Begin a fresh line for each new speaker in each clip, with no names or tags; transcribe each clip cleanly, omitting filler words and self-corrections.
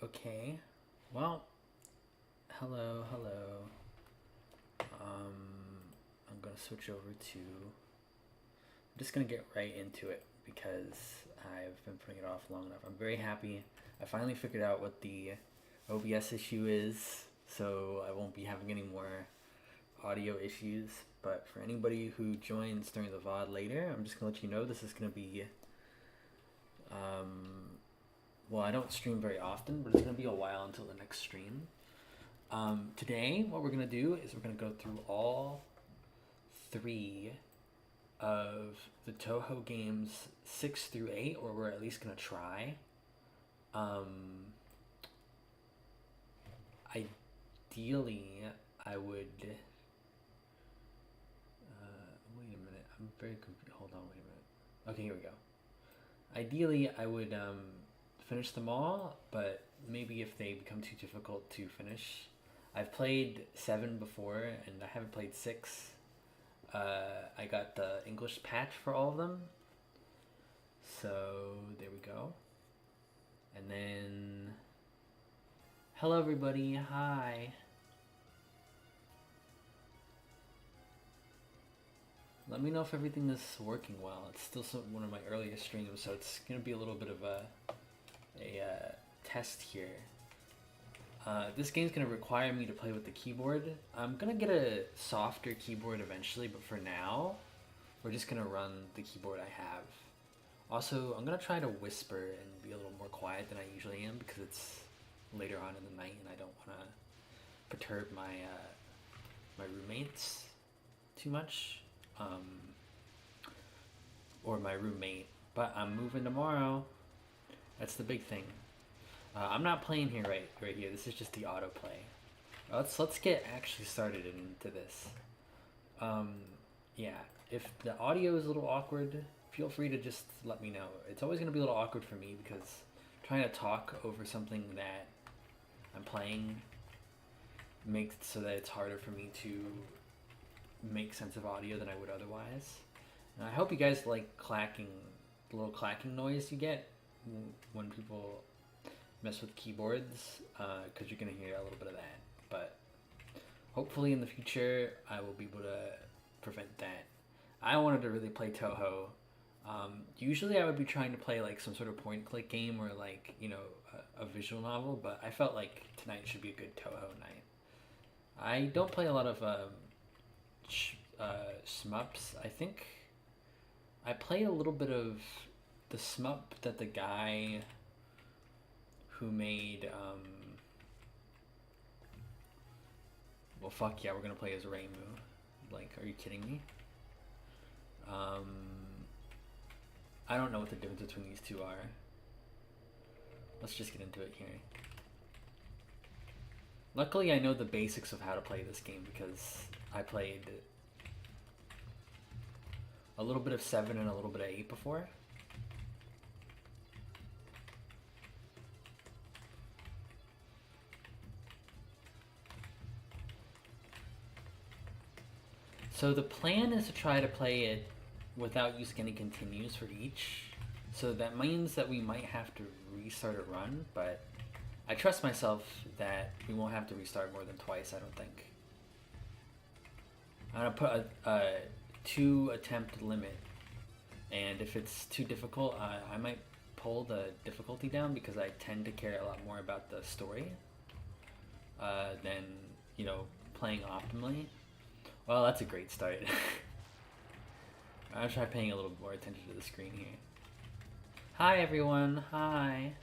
Okay. Well, hello, hello. I'm gonna switch over to. I'm just gonna get right into it because I've been putting it off long enough. I'm very happy. I finally figured out what the OBS issue is, so I won't be having any more audio issues. But for anybody who joins during the VOD later, I'm just gonna let you know this is gonna be. Well, I don't stream very often, but it's gonna be a while until the next stream. Today, what we're gonna do is we're gonna go through all three of the Touhou games 6 through 8, or we're at least gonna try. Um, Ideally, I would. Wait a minute. I'm very confused. Hold on. Wait a minute. Okay, here we go. Ideally, I would finish them all, but maybe if they become too difficult to finish. I've played 7 before, and I haven't played 6. I got the English patch for all of them. So there we go. And then, hello everybody, hi. Let me know if everything is working well. It's still one of my earliest streams, so it's gonna be a little bit of a test here. This game's gonna require me to play with the keyboard. I'm gonna get a softer keyboard eventually, but for now, we're just gonna run the keyboard I have. Also, I'm gonna try to whisper and be a little more quiet than I usually am because it's later on in the night and I don't want to perturb my roommates too much, or my roommate. But I'm moving tomorrow. That's the big thing. I'm not playing here right here. This is just the autoplay. Let's get actually started into this. Yeah, if the audio is a little awkward, feel free to just let me know. It's always gonna be a little awkward for me because trying to talk over something that I'm playing makes so that it's harder for me to make sense of audio than I would otherwise. And I hope you guys like clacking, the little clacking noise you get when people mess with keyboards, because you're gonna hear a little bit of that. But hopefully in the future I will be able to prevent that. I wanted to really play Touhou. Usually I would be trying to play like some sort of point click game or like, you know, a visual novel, but I felt like tonight should be a good Touhou night. I don't play a lot of shmups. I think I played a little bit of the shmup that the guy who made well, fuck yeah, we're gonna play as Reimu. Like, are you kidding me? I don't know what the difference between these two are. Let's just get into it here. Luckily, I know the basics of how to play this game because I played a little bit of 7 and a little bit of 8 before. So the plan is to try to play it without using any continues for each. So that means that we might have to restart a run, but I trust myself that we won't have to restart more than twice, I don't think. I'm gonna put a 2 attempt limit, and if it's too difficult, I might pull the difficulty down because I tend to care a lot more about the story than, you know, playing optimally. Well, that's a great start. I'll try paying a little more attention to the screen here. Hi everyone, hi.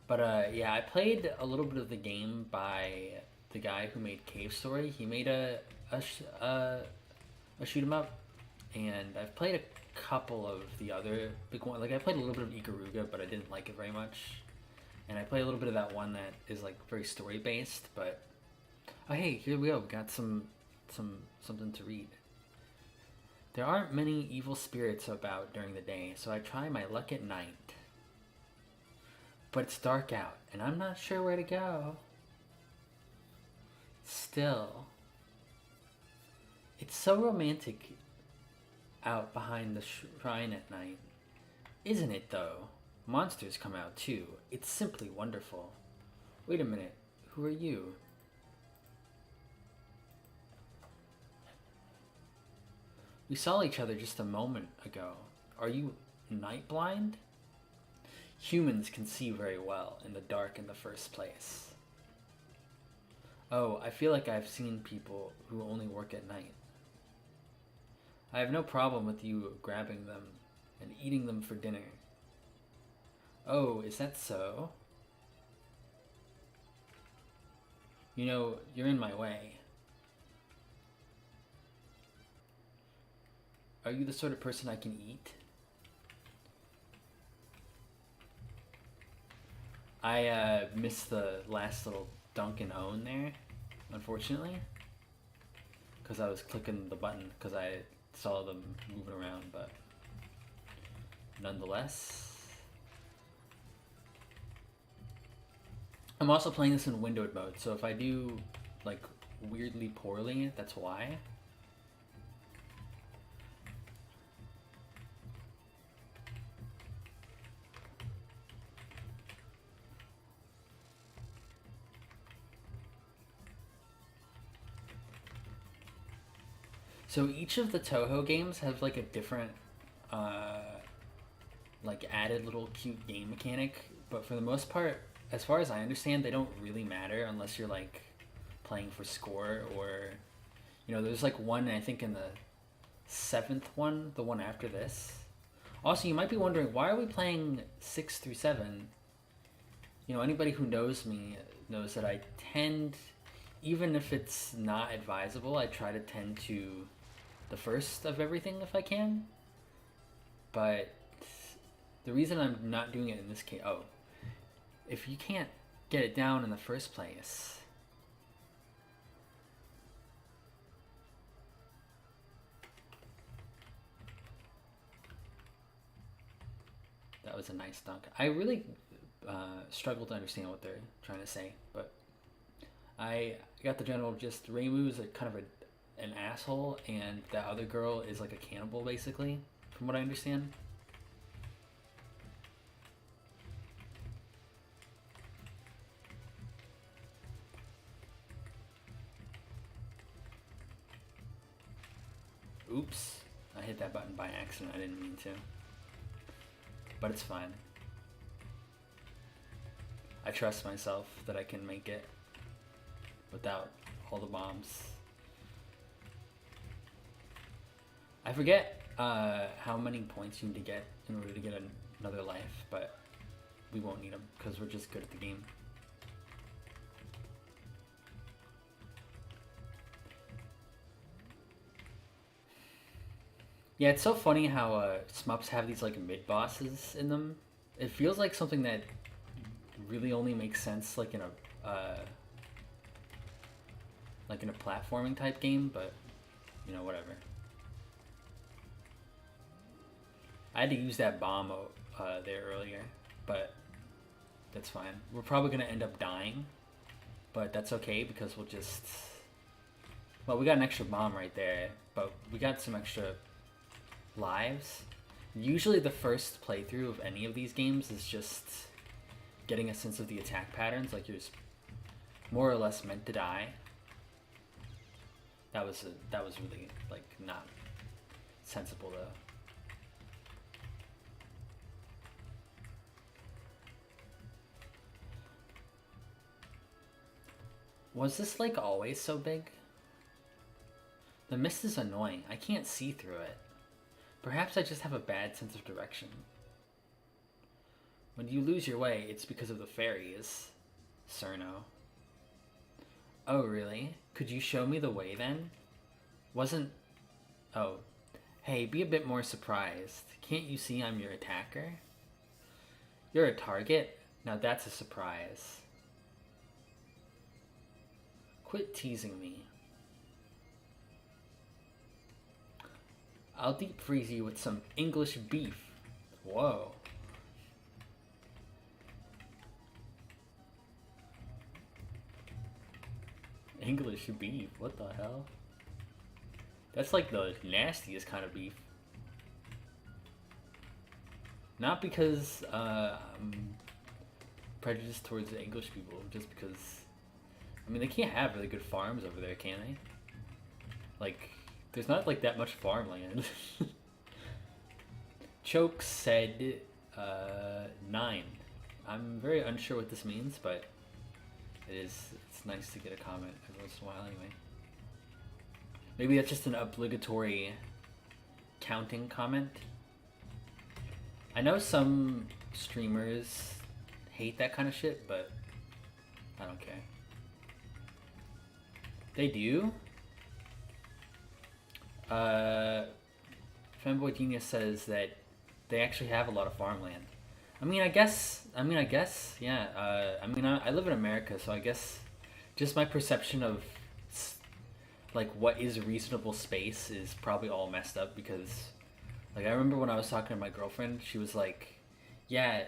But yeah, I played a little bit of the game by the guy who made Cave Story. He made a shoot 'em up, and I've played a couple of the other big ones. Like I played a little bit of Ikaruga, but I didn't like it very much. And I played a little bit of that one that is like very story based. But oh hey, here we go. We got something to read. There aren't many evil spirits about during the day, so I try my luck at night. But it's dark out, and I'm not sure where to go. Still, It's so romantic out behind the shrine at night. Isn't it, though? Monsters come out, too. It's simply wonderful. Wait a minute. Who are you? We saw each other just a moment ago. Are you night blind? Humans can see very well in the dark in the first place. Oh, I feel like I've seen people who only work at night. I have no problem with you grabbing them and eating them for dinner. Oh, is that so? You know, you're in my way. Are you the sort of person I can eat? I missed the last little dunk and own there, unfortunately. Because I was clicking the button because I saw them moving around, but nonetheless. I'm also playing this in windowed mode, so if I do like weirdly poorly, that's why. So each of the Touhou games have like a different like added little cute game mechanic, but for the most part, as far as I understand, they don't really matter unless you're like playing for score or, you know, there's like one I think in the 7th one, the one after this. Also, you might be wondering, why are we playing 6 through 7? You know, anybody who knows me knows that I tend, even if it's not advisable, I try to tend to the first of everything if I can. But the reason I'm not doing it in this case, oh, if you can't get it down in the first place, that was a nice dunk. I really struggle to understand what they're trying to say, but I got the general gist. Reimu's a kind of an asshole, and that other girl is like a cannibal, basically, from what I understand. Oops, I hit that button by accident. I didn't mean to. But it's fine. I trust myself that I can make it without all the bombs. I forget how many points you need to get in order to get another life, but we won't need them because we're just good at the game. Yeah, it's so funny how Smups have these like mid-bosses in them. It feels like something that really only makes sense like in a platforming type game, but you know, whatever. I had to use that bomb there earlier, but that's fine. We're probably gonna end up dying, but that's okay because we'll just, well, we got an extra bomb right there, but we got some extra lives. Usually the first playthrough of any of these games is just getting a sense of the attack patterns, like you're just more or less meant to die. That was really like not sensible though. Was this like always so big? The mist is annoying. I can't see through it. Perhaps I just have a bad sense of direction. When you lose your way, it's because of the fairies, Cerno. Oh, really? Could you show me the way then? Wasn't... Oh. Hey, be a bit more surprised. Can't you see I'm your attacker? You're a target? Now that's a surprise. Quit teasing me. I'll deep freeze you with some English beef. Whoa. English beef? What the hell? That's like the nastiest kind of beef. Not because I'm prejudiced towards English people, just because, I mean, they can't have really good farms over there, can they? Like, there's not like that much farmland. Choke said 9. I'm very unsure what this means, but it's nice to get a comment every once in a while anyway. Maybe that's just an obligatory counting comment. I know some streamers hate that kind of shit, but I don't care. They do? Fanboy Genius says that they actually have a lot of farmland. I mean, I guess, yeah. I live in America, so I guess just my perception of like what is reasonable space is probably all messed up, because like I remember when I was talking to my girlfriend, she was like, yeah,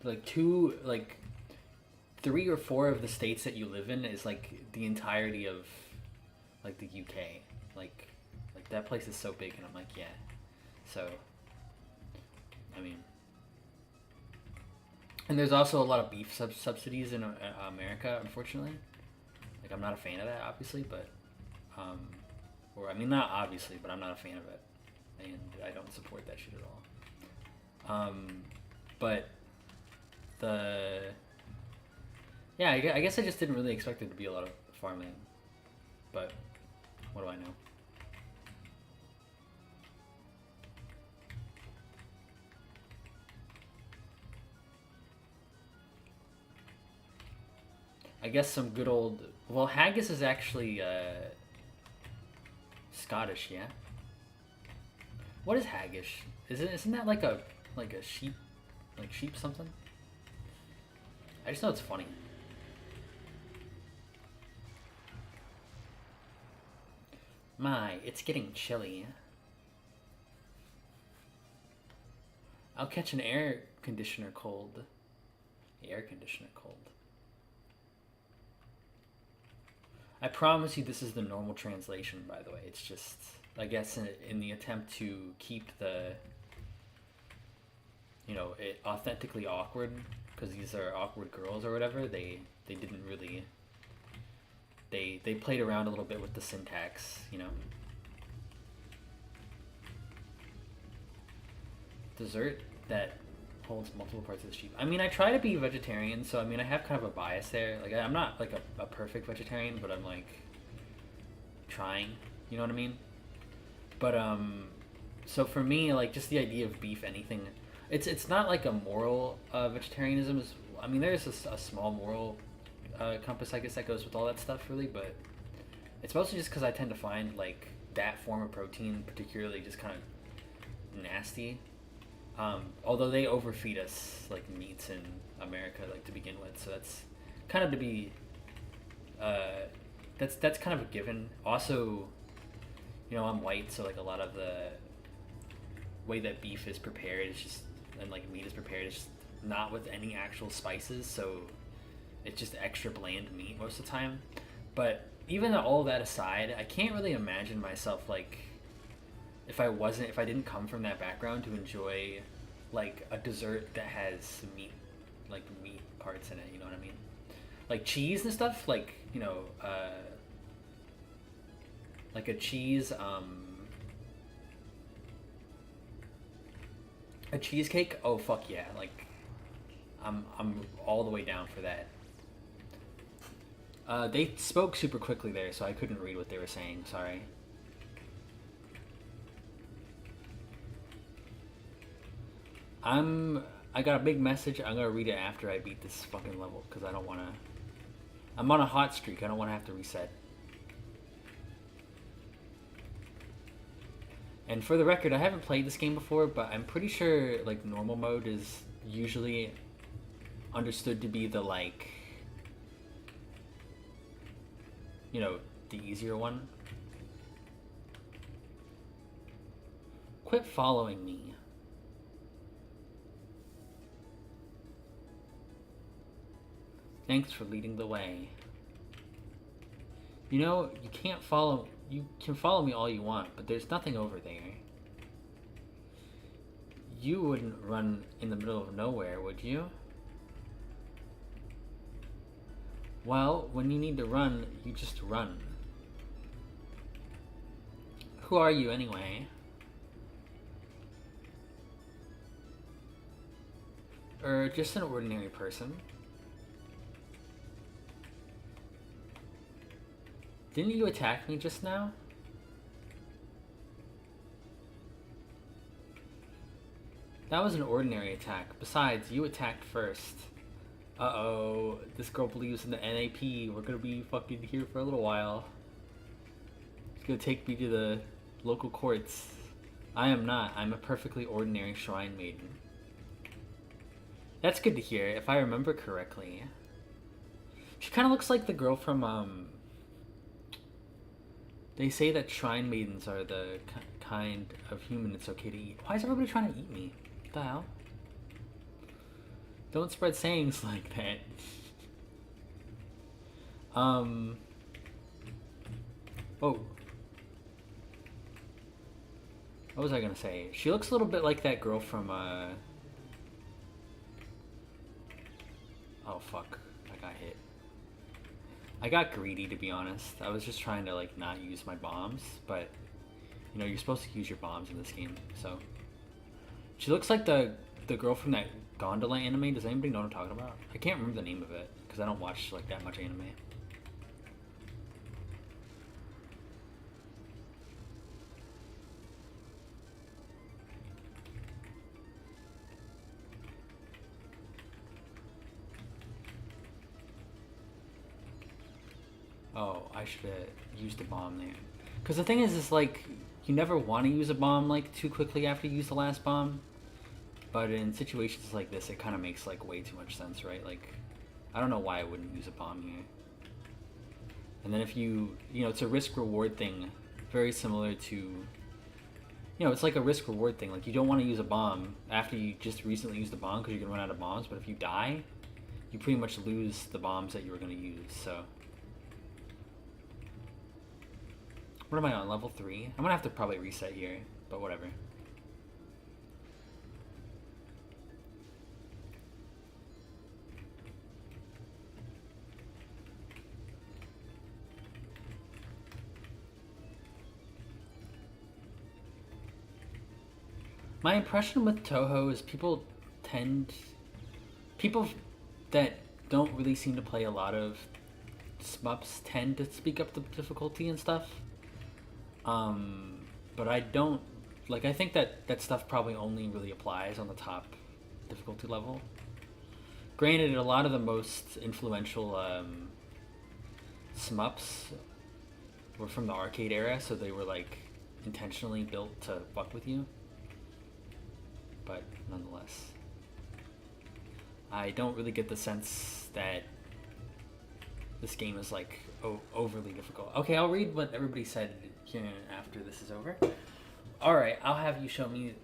like 3 or 4 of the states that you live in is like the entirety of like the UK. Like that place is so big, and I'm like, yeah. So I mean, and there's also a lot of beef subsidies in America, unfortunately. Like, I'm not a fan of that, obviously, but or I mean, not obviously, but I'm not a fan of it, and I don't support that shit at all. But yeah, I guess I just didn't really expect there to be a lot of farmland, but what do I know? I guess some good old, well, haggis is actually Scottish, yeah. What is haggis? Isn't that like a sheep, like sheep something? I just know it's funny. My, it's getting chilly. I'll catch an air conditioner cold. Air conditioner cold. I promise you this is the normal translation, by the way. It's just, I guess, in the attempt to keep the, it authentically awkward, because these are awkward girls or whatever, they didn't really, they played around a little bit with the syntax, Dessert that holds multiple parts of the sheep. I mean, I try to be vegetarian, so I mean, I have kind of a bias there. Like, I'm not like a perfect vegetarian, but I'm like trying, you know what I mean? But so for me, like, just the idea of beef, anything, it's not like a moral vegetarianism. I mean, there's a small moral compass, I guess, that goes with all that stuff, really, but it's mostly just because I tend to find like that form of protein particularly just kind of nasty. Although they overfeed us like meats in America, like, to begin with, so that's kind of to be that's kind of a given. Also, I'm white, so like a lot of the way that beef is prepared is just, and like meat is prepared, is just not with any actual spices, so it's just extra bland meat most of the time. But even all that aside, I can't really imagine myself like, if I didn't come from that background, to enjoy like a dessert that has meat parts in it, you know what I mean? Like cheese and stuff, like, like a cheese, a cheesecake. Oh fuck yeah! Like, I'm all the way down for that. They spoke super quickly there, so I couldn't read what they were saying. Sorry. I got a big message. I'm gonna read it after I beat this fucking level, because I don't wanna. I'm on a hot streak. I don't want to have to reset. And for the record, I haven't played this game before, but I'm pretty sure like normal mode is usually understood to be the like, the easier one. Quit following me. Thanks for leading the way. You can't follow You can follow me all you want, but there's nothing over there. You wouldn't run in the middle of nowhere, would you? Well, when you need to run, you just run. Who are you anyway? Just an ordinary person. Didn't you attack me just now? That was an ordinary attack. Besides, you attacked first. Uh-oh, this girl believes in the NAP. We're gonna be fucking here for a little while. It's gonna take me to the local courts. I am not. I'm a perfectly ordinary shrine maiden. That's good to hear, if I remember correctly. She kind of looks like the girl from, They say that shrine maidens are the kind of human it's okay to eat. Why is everybody trying to eat me? What the hell? Don't spread sayings like that. Oh. What was I gonna say? She looks a little bit like that girl from, Oh, fuck. I got hit. I got greedy, to be honest. I was just trying to, like, not use my bombs, but, you know, you're supposed to use your bombs in this game, so. She looks like the girl from that Gondola anime. Does anybody know what I'm talking about? I can't remember the name of it, because I don't watch, like, that much anime. Oh, I should have used a bomb there. Because the thing is like, you never want to use a bomb, like, too quickly after you use the last bomb. But in situations like this, it kind of makes, like, way too much sense, right? Like, I don't know why I wouldn't use a bomb here. And then if you know, it's a risk-reward thing, very similar to, you know, it's like a risk-reward thing. Like, you don't want to use a bomb after you just recently used a bomb because you're going to run out of bombs. But if you die, you pretty much lose the bombs that you were going to use, so. What am I on, level 3? I'm gonna have to probably reset here, but whatever. My impression with Touhou is people that don't really seem to play a lot of SMUPs tend to speak up the difficulty and stuff. But I don't, like, I think that stuff probably only really applies on the top difficulty level. Granted, a lot of the most influential SMUPs were from the arcade era, so they were, like, intentionally built to fuck with you. But nonetheless, I don't really get the sense that this game is, like, overly difficult. Okay, I'll read what everybody said here after this is over. Alright, I'll have you show me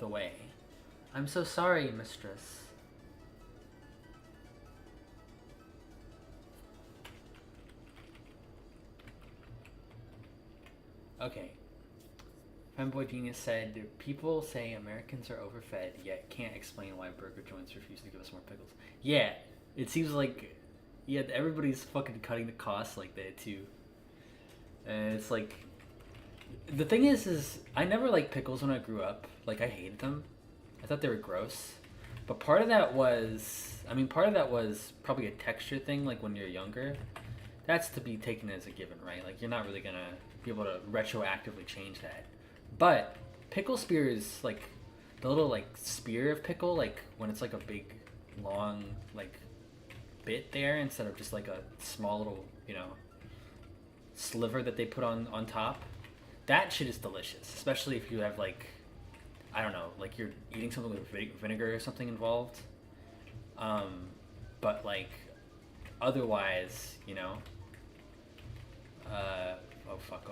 the way. I'm so sorry, mistress. Okay. Femboy Genius said, people say Americans are overfed, yet can't explain why burger joints refuse to give us more pickles. Yeah, it seems like, yeah, everybody's fucking cutting the costs like that too. And it's like, the thing is I never liked pickles when I grew up. Like, I hated them. I thought they were gross. But part of that was probably a texture thing, like when you're younger. That's to be taken as a given, right? Like, you're not really gonna be able to retroactively change that. But pickle spears, like, the little, like, spear of pickle, like, when it's like a big, long, like, bit there instead of just like a small little, you know, sliver that they put on top. That shit is delicious, especially if you have, like, I don't know, like you're eating something with vinegar or something involved. But, like, otherwise, you know. Oh fuck.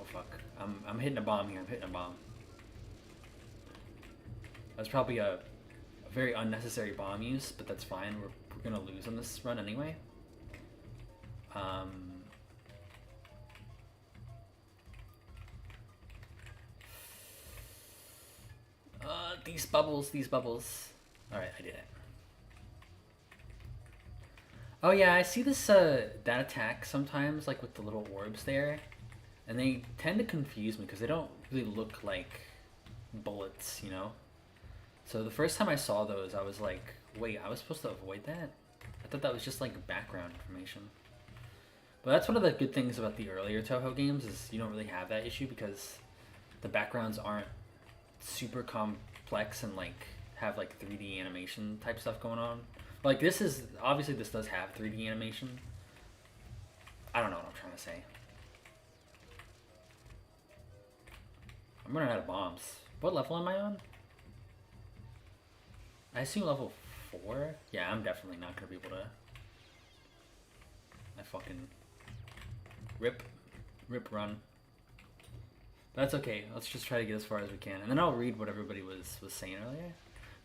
I'm hitting a bomb here. I'm hitting a bomb. That's probably a very unnecessary bomb use, but that's fine. We're gonna lose on this run anyway. These bubbles, these bubbles. Alright, I did it. Oh yeah, I see this that attack sometimes, like with the little orbs there, and they tend to confuse me because they don't really look like bullets, you know? So the first time I saw those, I was like, wait, I was supposed to avoid that? I thought that was just like background information. But that's one of the good things about the earlier Touhou games is you don't really have that issue because the backgrounds aren't super complex and like have like 3D animation type stuff going on. Like this is, obviously this does have 3D animation. I don't know what I'm trying to say. I'm running out of bombs. What level am I on? I assume level 4? Yeah, I'm definitely not gonna be able to. I fucking rip run. But that's okay. Let's just try to get as far as we can, and then I'll read what everybody was saying earlier.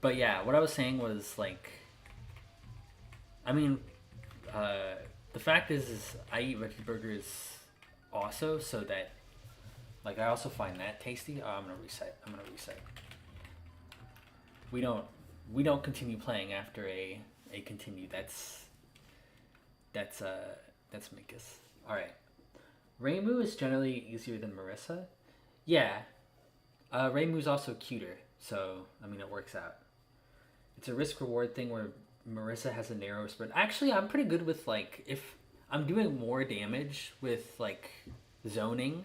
But yeah, what I was saying was like, I mean, the fact is I eat veggie burgers also, so that like I also find that tasty. Oh, I'm gonna reset. We don't continue playing after a continue. That's Minkus. All right. Reimu is generally easier than Marissa. Yeah. Reimu's also cuter, so I mean it works out. It's a risk reward thing where Marissa has a narrow spread. Actually, I'm pretty good with like if I'm doing more damage with like zoning,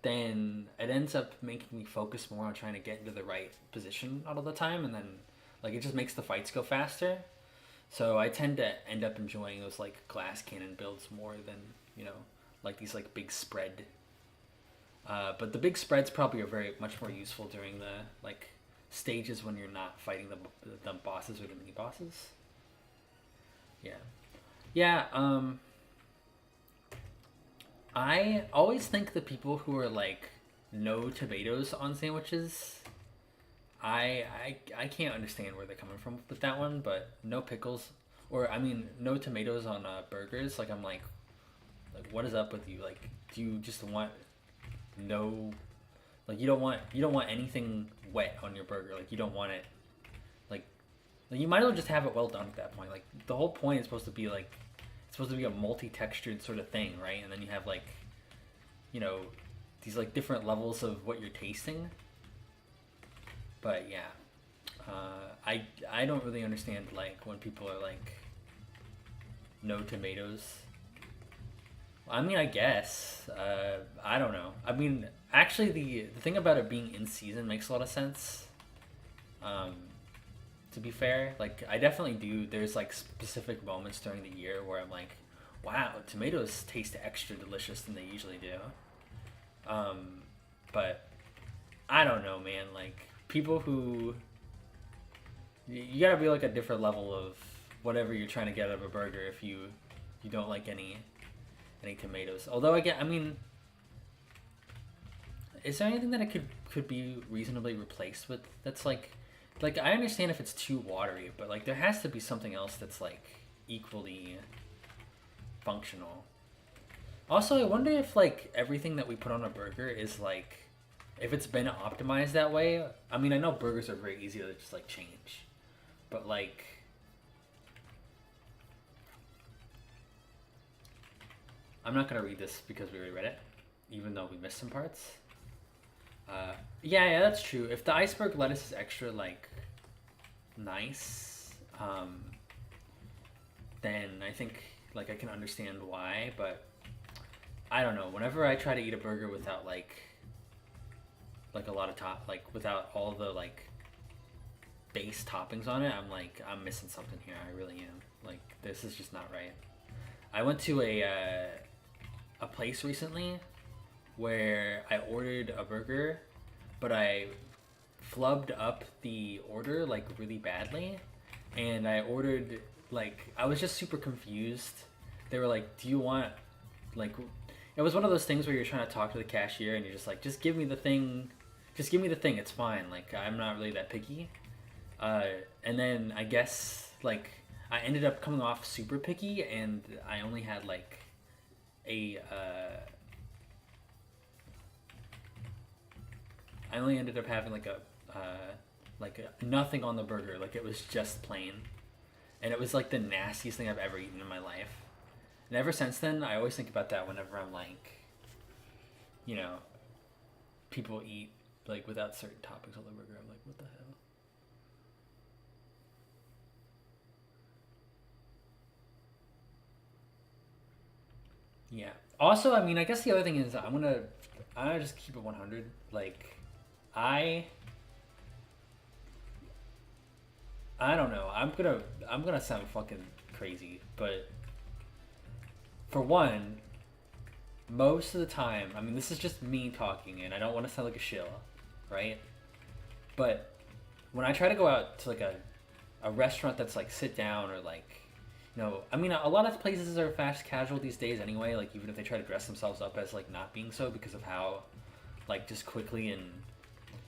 then it ends up making me focus more on trying to get into the right position all of the time, and then like it just makes the fights go faster. So I tend to end up enjoying those like glass cannon builds more than, you know, like these like big spread. But the big spreads probably are very much more useful during the like stages when you're not fighting the bosses or the mini bosses. Yeah. I always think the people who are like no tomatoes on sandwiches, I can't understand where they're coming from with that one. But no pickles, or I mean no tomatoes on burgers. Like I'm like what is up with you? Like do you just want no, like you don't want anything wet on your burger? Like you don't want it like you might as well just have it well done at that point. Like the whole point is supposed to be like it's supposed to be a multi-textured sort of thing, right? And then you have like, you know, these like different levels of what you're tasting. But yeah, I don't really understand like when people are like no tomatoes. I mean, I guess I don't know. I mean, actually, the thing about it being in season makes a lot of sense. To be fair, like I definitely do. There's like specific moments during the year where I'm like, wow, tomatoes taste extra delicious than they usually do. But I don't know, man. Like people who you gotta be like a different level of whatever you're trying to get out of a burger if you don't like any tomatoes. Although I mean, is there anything that it could be reasonably replaced with? That's like I understand if it's too watery, but like there has to be something else that's like equally functional. Also, I wonder if like everything that we put on a burger is like if it's been optimized that way. I mean, I know burgers are very easy to just like change, but like I'm not gonna read this because we already read it, even though we missed some parts. Yeah, that's true. If the iceberg lettuce is extra like nice, then I think like I can understand why. But I don't know. Whenever I try to eat a burger without like a lot of without all the like base toppings on it, I'm like I'm missing something here. I really am. Like this is just not right. I went to a place recently where I ordered a burger, but I flubbed up the order like really badly, and I ordered like I was just super confused. They were like, "Do you want like?" It was one of those things where you're trying to talk to the cashier and you're just like, "Just give me the thing, just give me the thing. It's fine. Like I'm not really that picky." And then I guess like I ended up coming off super picky, and I only had like I only ended up having like like nothing on the burger, like it was just plain, and it was like the nastiest thing I've ever eaten in my life. And ever since then, I always think about that whenever I'm like, you know, people eat like without certain toppings on the burger. I'm like, what the hell? Yeah. Also, I mean, I guess the other thing is I just keep it 100. Like, I I don't know. I'm gonna sound fucking crazy, but for one, most of the time, I mean, this is just me talking, and I don't want to sound like a shill, right? But when I try to go out to like a restaurant that's like sit down or like, I mean, a lot of places are fast casual these days anyway. Like even if they try to dress themselves up as like not being so because of how like just quickly in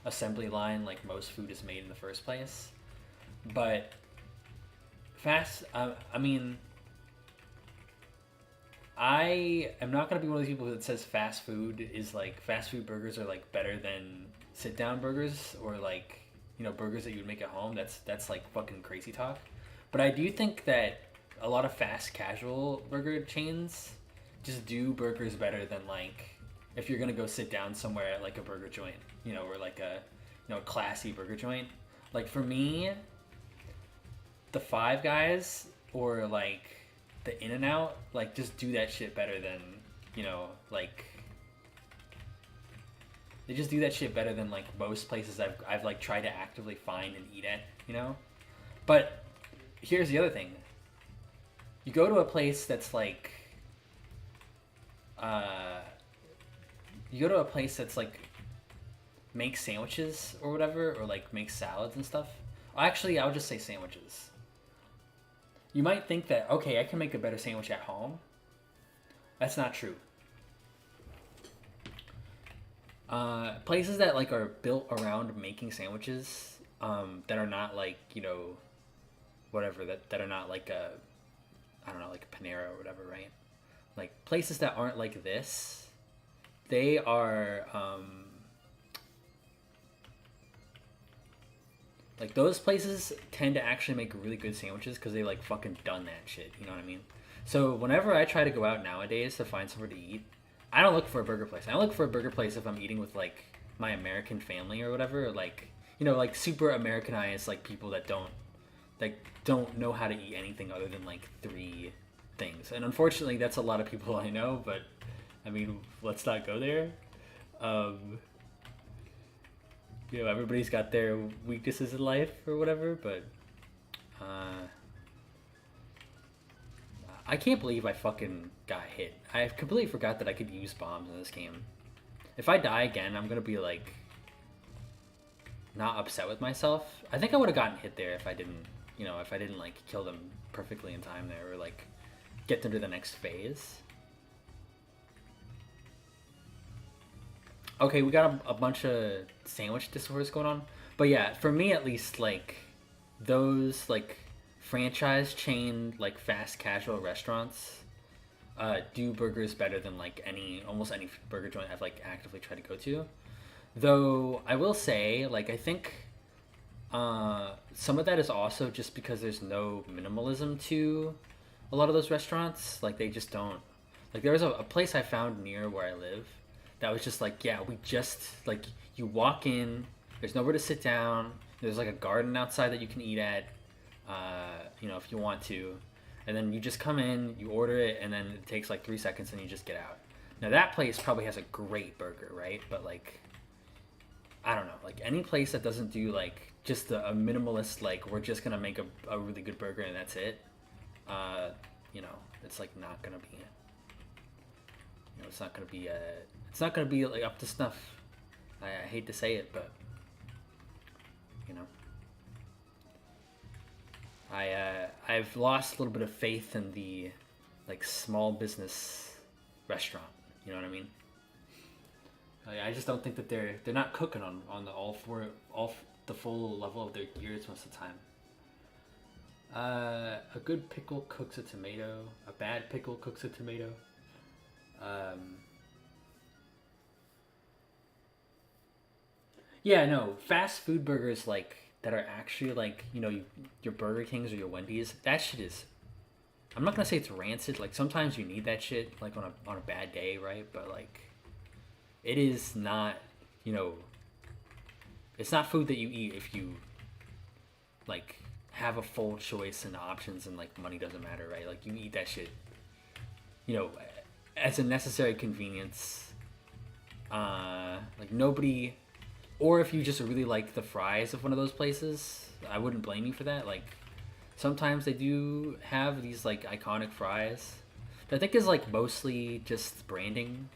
assembly line like most food is made in the first place. But fast, I mean, I am not gonna be one of those people that says fast food burgers are like better than sit down burgers or like burgers that you would make at home. That's like fucking crazy talk. But I do think that a lot of fast casual burger chains just do burgers better than like if you're gonna go sit down somewhere at like a burger joint, or like a classy burger joint. Like for me, the Five Guys or like the In and Out, like just do that shit better than like they just do that shit better than like most places I've like tried to actively find and eat at. But here's the other thing: you go to a place that's like, you go to a place that's like makes sandwiches or whatever, or like makes salads and stuff. Actually, I would just say sandwiches. You might think that, okay, I can make a better sandwich at home. That's not true. Places that like are built around making sandwiches, that are not like whatever that are not like I don't know, like a Panera or whatever, right? Like places that aren't like this, they are like those places tend to actually make really good sandwiches because they like fucking done that shit. You know what I mean? So whenever I try to go out nowadays to find somewhere to eat, I don't look for a burger place. I look for a burger place if I'm eating with like my American family or whatever, or like like super Americanized like people that don't know how to eat anything other than like three things. And unfortunately, that's a lot of people I know. But I mean, let's not go there. Um, everybody's got their weaknesses in life or whatever, but I can't believe I fucking got hit. I completely forgot that I could use bombs in this game. If I die again, I'm gonna be like not upset with myself. I think I would have gotten hit there if I didn't like kill them perfectly in time there or like get them to the next phase. Okay, we got a bunch of sandwich disorders going on. But yeah, for me at least, like, those, like, franchise chain, like, fast casual restaurants do burgers better than, like, almost any burger joint I've, like, actively tried to go to. Though, I will say, like, I think some of that is also just because there's no minimalism to a lot of those restaurants. Like, they just don't. Like, there was a place I found near where I live that was just like, yeah, we just like you walk in, there's nowhere to sit down, there's like a garden outside that you can eat at, if you want to, and then you just come in, you order it, and then it takes like 3 seconds and you just get out. Now that place probably has a great burger, right? But like, I don't know, like any place that doesn't do like just a minimalist, like we're just gonna make a really good burger and that's it, it's like not gonna be it's not gonna be like up to snuff. I hate to say it, but I've lost a little bit of faith in the like small business restaurant. You know what I mean? I just don't think that they're not cooking on the full level of their gears most of the time. A good pickle cooks a tomato. A bad pickle cooks a tomato. Yeah, no, fast food burgers, like, that are actually like, your Burger Kings or your Wendy's, that shit is, I'm not gonna say it's rancid. Like sometimes you need that shit like on a bad day, right? But like it is not, you know, it's not food that you eat if you like have a full choice and options and like money doesn't matter, right? Like you eat that shit, you know, as a necessary convenience. Like nobody, or if you just really like the fries of one of those places, I wouldn't blame you for that. Like sometimes they do have these like iconic fries that I think is like mostly just branding.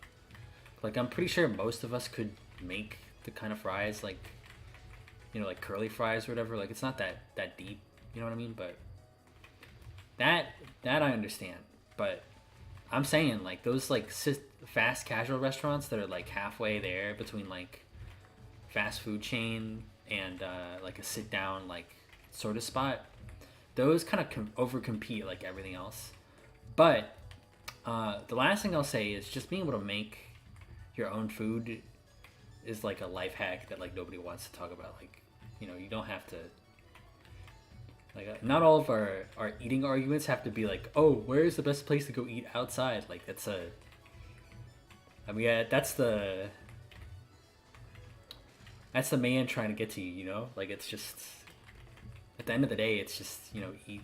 Like I'm pretty sure most of us could make the kind of fries like, like curly fries or whatever. Like it's not that deep, you know what I mean? But that I understand. But I'm saying like those like fast casual restaurants that are like halfway there between like fast food chain and like a sit down like sort of spot, those kind of over compete like everything else. But the last thing I'll say is just being able to make your own food is like a life hack that like nobody wants to talk about. Like, you don't have to, like, not all of our eating arguments have to be like, oh, where's the best place to go eat outside? Like that's that's the man trying to get to you, like it's just, at the end of the day, it's just, eat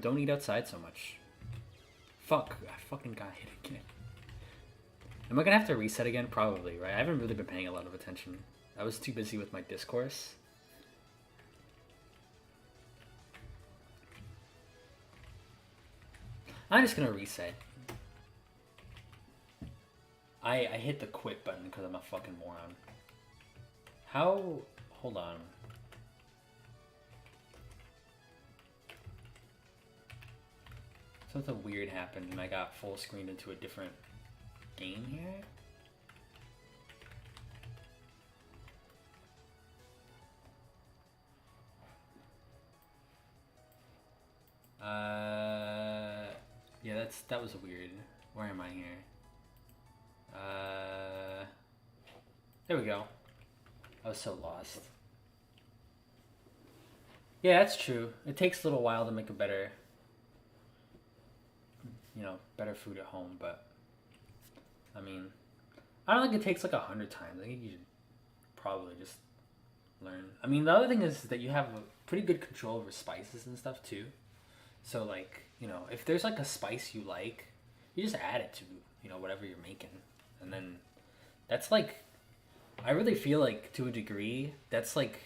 don't eat outside so much. Fuck, I fucking got hit again. Am I gonna have to reset again? Probably, right? I haven't really been paying a lot of attention. I was too busy with my discourse. I'm just gonna reset. I hit the quit button because I'm a fucking moron. How? Hold on. Something weird happened and I got full screened into a different game here. Yeah, that was weird. Where am I here? There we go. I was so lost. Yeah, that's true. It takes a little while to make a better food at home, but I mean, I don't think it takes like 100 times. I think you should probably just learn. I mean, the other thing is that you have a pretty good control over spices and stuff too. So like, if there's like a spice you like, you just add it to, whatever you're making. And then that's like, I really feel like to a degree, that's like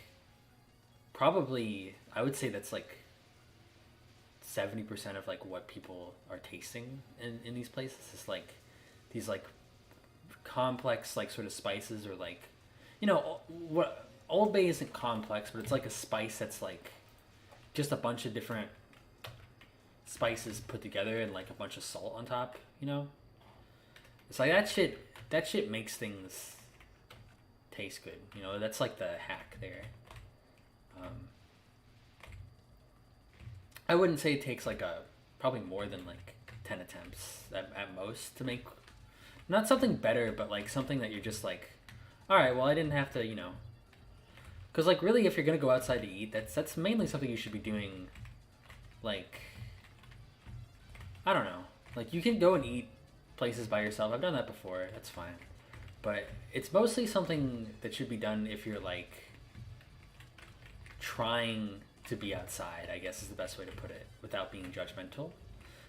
probably, I would say that's like 70% of like what people are tasting in these places. It's like these like complex like sort of spices, or like, what Old Bay isn't complex, but it's like a spice that's like just a bunch of different spices put together and like a bunch of salt on top. It's like that shit makes things taste good. That's like the hack there. I wouldn't say it takes like probably more than like 10 attempts at most to make not something better, but like something that you're just like, all right, well, I didn't have to, because like really, if you're gonna go outside to eat, that's mainly something you should be doing. Like, I don't know, like you can go and eat places by yourself. I've done that before. That's fine, but it's mostly something that should be done if you're like trying to be outside, I guess is the best way to put it, without being judgmental.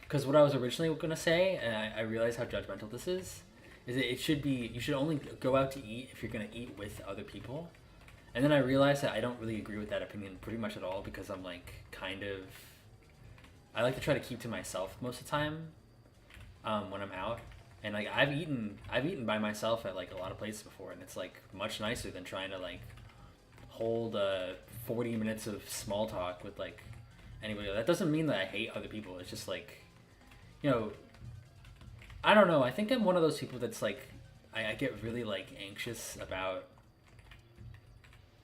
Because what I was originally going to say, and I realize how judgmental this is that you should only go out to eat if you're going to eat with other people. And then I realized that I don't really agree with that opinion pretty much at all, because I'm like I like to try to keep to myself most of the time when I'm out. And like I've eaten by myself at like a lot of places before, and it's like much nicer than trying to like hold 40 minutes of small talk with like anybody. That doesn't mean that I hate other people. It's just like, I don't know. I think I'm one of those people that's like, I get really like anxious about,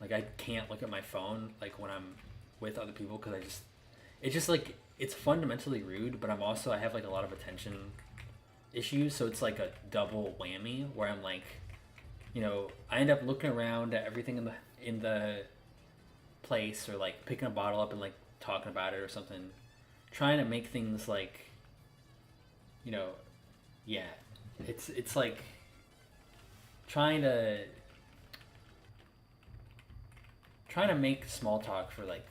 like I can't look at my phone like when I'm with other people, because it's just like, it's fundamentally rude, but I have like a lot of attention issues, so it's like a double whammy where I'm like, I end up looking around at everything in the place, or like picking a bottle up and like talking about it or something, trying to make things like, you know, yeah, it's like trying to make small talk for like,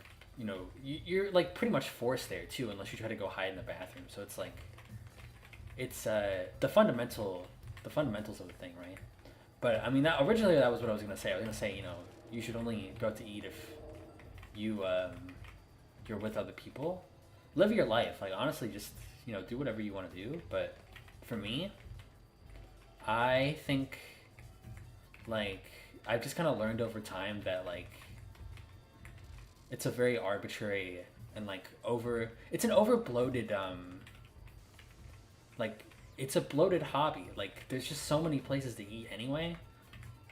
you're like pretty much forced there too, unless you try to go hide in the bathroom. So it's like it's the fundamentals of the thing, right? But I mean, originally that was what I was gonna say. I was gonna say, you should only go out to eat if you're with other people. Live your life. Like honestly, just do whatever you want to do. But for me, I think like I've just kind of learned over time that like it's a very arbitrary and like it's an over bloated like it's a bloated hobby. Like there's just so many places to eat anyway.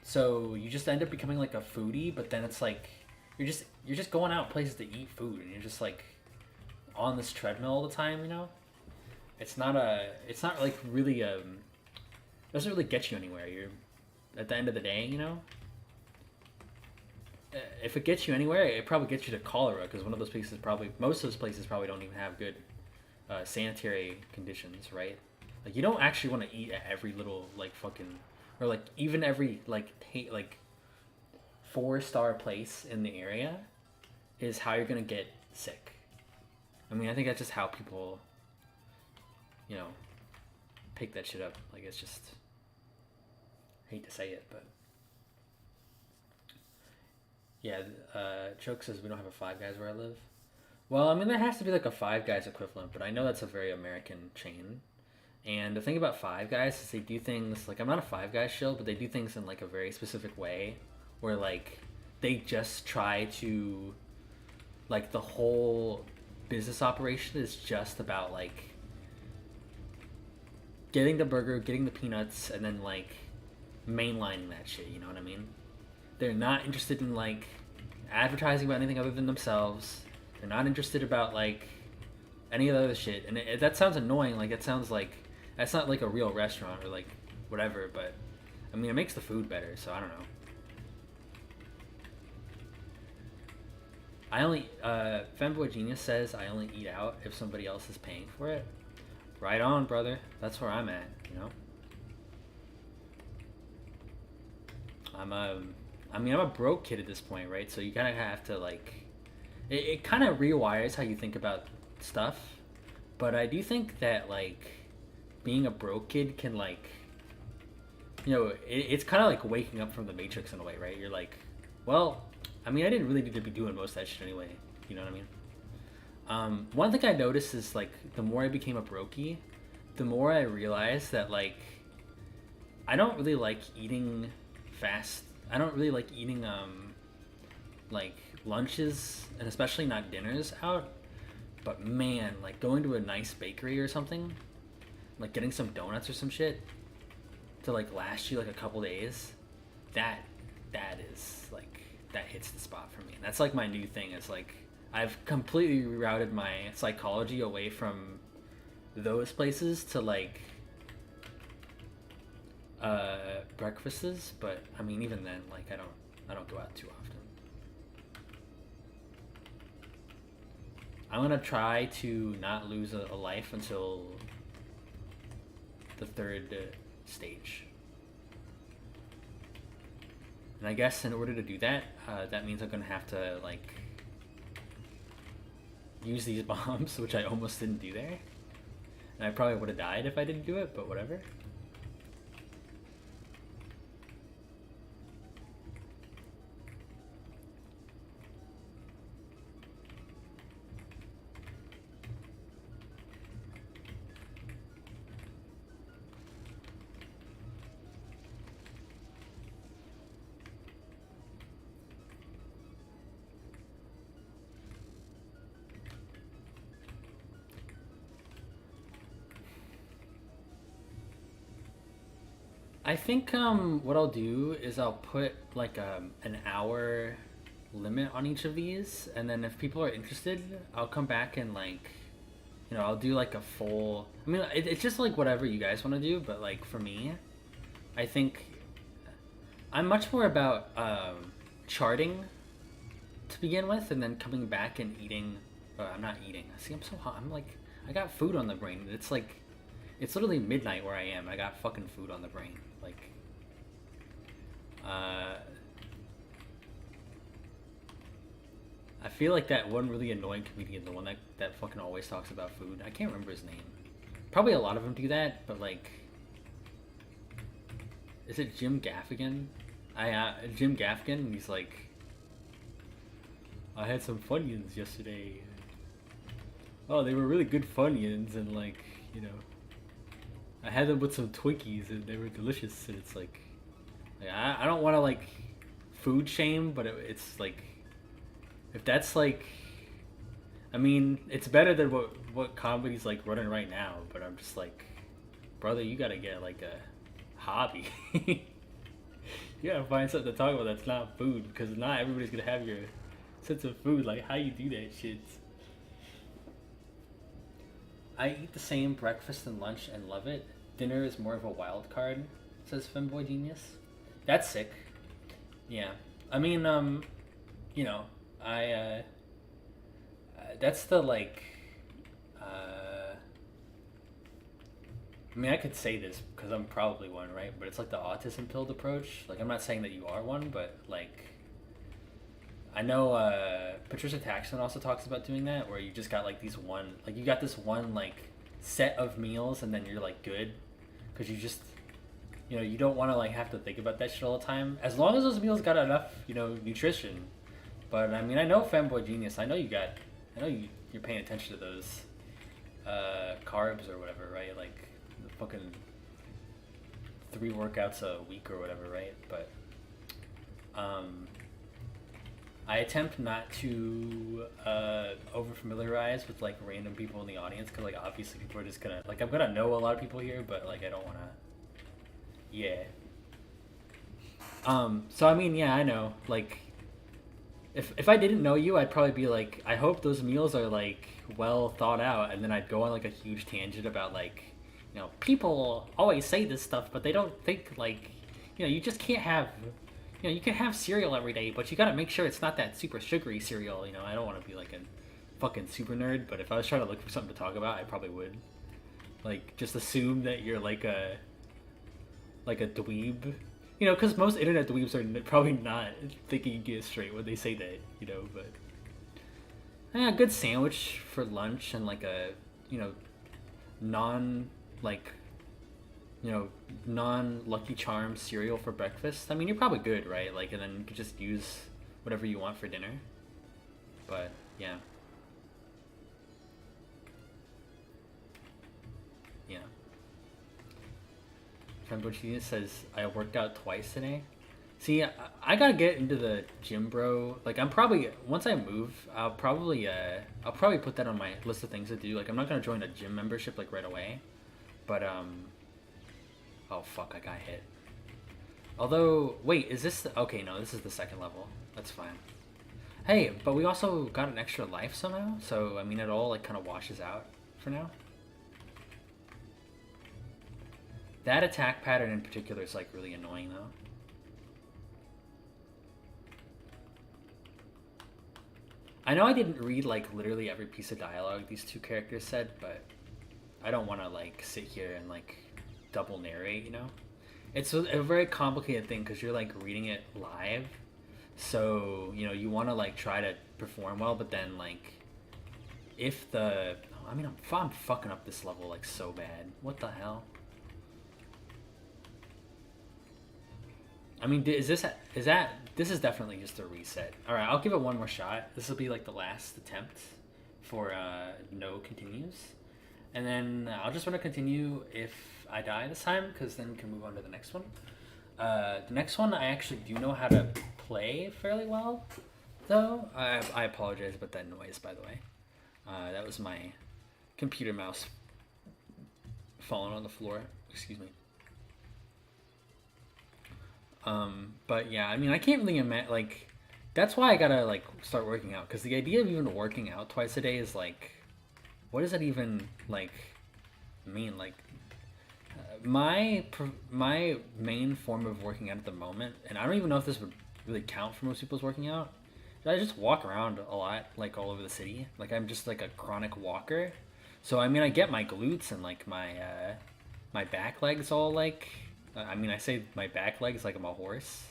So you just end up becoming like a foodie, but then it's like you're just going out places to eat food, and you're just like on this treadmill all the time. It's not like really it doesn't really get you anywhere. You're at the end of the day, if it gets you anywhere, it probably gets you to cholera, because most of those places probably don't even have good sanitary conditions, right? Like you don't actually want to eat at every little like fucking, or like even every like like 4-star place in the area is how you're gonna get sick. I mean, I think that's just how people, pick that shit up. Like it's just, I hate to say it, but yeah. Choke says we don't have a Five Guys where I live. Well, I mean, there has to be like a Five Guys equivalent, but I know that's a very American chain. And the thing about Five Guys is they do things like, I'm not a Five Guys shill, but they do things in like a very specific way, where like they just try to, like the whole business operation is just about like getting the burger, getting the peanuts, and then like mainlining that shit. You know what I mean? They're not interested in like advertising about anything other than themselves. They're not interested about like any of the other shit. And that sounds annoying. Like it sounds like that's not like a real restaurant or like whatever. But I mean, it makes the food better. So I don't know. Femboy Genius says I only eat out if somebody else is paying for it. Right on, brother. That's where I'm at. I'm a broke kid at this point, right? So you kind of have to like, it kind of rewires how you think about stuff. But I do think that like being a broke kid can like, it's kind of like waking up from the Matrix in a way, right? You're like, well, I mean, I didn't really need to be doing most of that shit anyway. You know what I mean? One thing I noticed is like the more I became a brokey, the more I realized that like I don't really like eating fast. I don't really like eating like lunches, and especially not dinners out. But man, like going to a nice bakery or something, like getting some donuts or some shit to like last you like a couple days, that is like, that hits the spot for me. And that's like my new thing. It's like I've completely rerouted my psychology away from those places to like breakfasts. But I mean, even then, like I don't go out too often. I'm gonna try to not lose a life until the third stage. And I guess in order to do that, that means I'm gonna have to like use these bombs, which I almost didn't do there. And I probably would have died if I didn't do it, but whatever. I think what I'll do is I'll put like an hour limit on each of these, and then if people are interested, I'll come back and like You know, I'll do like a full. I mean, it's just like whatever you guys want to do, but like for me, I think I'm much more about charting to begin with, and then coming back and eating. I'm not eating. See, I'm so hot. I'm like, I got food on the brain. It's like, it's literally midnight where I am. I got fucking food on the brain. Like, I feel like that one really annoying comedian, the one that fucking always talks about food. I can't remember his name. Probably a lot of them do that, but like, is it Jim Gaffigan? Jim Gaffigan, and he's like, I had some Funyuns yesterday. Oh, they were really good Funyuns, and like, you know, I had them with some Twinkies, and they were delicious. And it's like I don't want to like food shame, but it's like, if that's like, I mean, it's better than what comedy's like running right now. But I'm just like, brother, you gotta get like a hobby. You gotta find something to talk about that's not food, because not everybody's gonna have your sense of food. Like, how you do that shit. I eat the same breakfast and lunch and love it. Dinner is more of a wild card, says Femboy Genius. That's sick. Yeah. I mean, you know, that's the like, I mean, I could say this because I'm probably one, right? But it's like the autism pilled approach. Like, I'm not saying that you are one, but like, I know Patricia Taxman also talks about doing that, where you just got like these one, like you got this one like set of meals, and then you're like good, because you just, you know, you don't want to like have to think about that shit all the time. As long as those meals got enough, you know, nutrition. But I mean, I know Femboy Genius. I know you're paying attention to those carbs or whatever, right? Like the fucking 3 workouts a week or whatever, right? But I attempt not to over familiarize with like random people in the audience, because like obviously people are just gonna, like, I'm gonna know a lot of people here, but like I don't want to, yeah. So I mean, yeah, I know, like, if I didn't know you, I'd probably be like, I hope those meals are like well thought out, and then I'd go on like a huge tangent about like, you know, people always say this stuff, but they don't think like, you know, you just can't have, you know, you can have cereal every day, but you gotta make sure it's not that super sugary cereal. You know, I don't want to be like a fucking super nerd, but if I was trying to look for something to talk about, I probably would. Like, just assume that you're like a dweeb. You know, because most internet dweebs are probably not thinking it straight when they say that, you know, but... Yeah, a good sandwich for lunch, and like a, you know, like, you know, non-Lucky Charms cereal for breakfast. I mean, you're probably good, right? Like, and then you could just use whatever you want for dinner. But, yeah. Yeah. Fembochina says, I worked out twice today. See, I gotta get into the gym, bro. Like, I'm probably, once I move, I'll probably put that on my list of things to do. Like, I'm not gonna join a gym membership, like, right away. But, oh, fuck, I got hit. Although, wait, is this... Okay, no, this is the second level. That's fine. Hey, but we also got an extra life somehow. So, I mean, it all, like, kind of washes out for now. That attack pattern in particular is, like, really annoying, though. I know I didn't read, like, literally every piece of dialogue these two characters said, but I don't want to, like, sit here and, like, double narrate, you know? It's a very complicated thing, because you're, like, reading it live. So, you know, you want to, like, try to perform well, but then, like, if the... I mean, I'm fucking up this level, like, so bad. What the hell? I mean, this is definitely just a reset. Alright, I'll give it one more shot. This will be like the last attempt for no continues. And then I'll just want to continue if I die this time, because then we can move on to the next one. The next one I actually do know how to play fairly well, though. I apologize about that noise, by the way. That was my computer mouse falling on the floor. Excuse me. But yeah, I mean, I can't really imagine, like, that's why I gotta, like, start working out, because the idea of even working out twice a day is, like, what does that even like mean? Like my main form of working out at the moment, and I don't even know if this would really count for most people's working out. I just walk around a lot, like all over the city. Like I'm just like a chronic walker. So I mean, I get my glutes and like my back legs all like. I mean, I say my back legs like I'm a horse.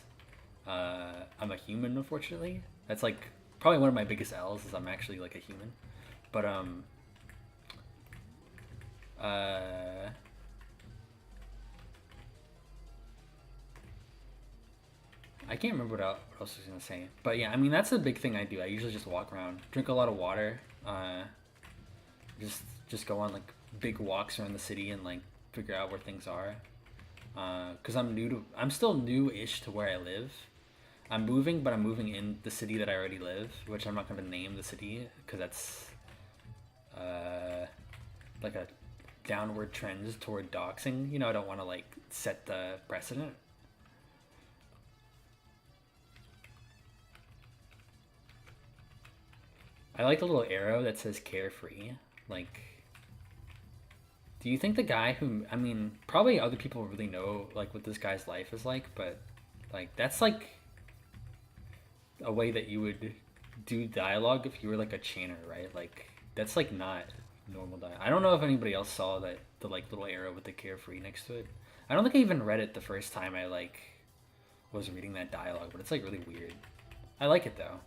I'm a human, unfortunately. That's like probably one of my biggest L's is I'm actually like a human. But uh, I can't remember what else I was gonna say. But yeah, I mean that's the big thing I do. I usually just walk around, drink a lot of water, just go on like big walks around the city and like figure out where things are. Because I'm still new-ish to where I live. I'm moving, but I'm moving in the city that I already live, which I'm not going to name the city because that's like a downward trend toward doxing. You know, I don't want to like set the precedent. I like the little arrow that says carefree. Like, do you think the guy who, I mean, probably other people really know like what this guy's life is like, but like that's like a way that you would do dialogue if you were like a chanter, right? Like that's like not normal dialogue. I don't know if anybody else saw that the like little arrow with the carefree next to it. I don't think I even read it the first time I like was reading that dialogue, but it's like really weird. I like it though.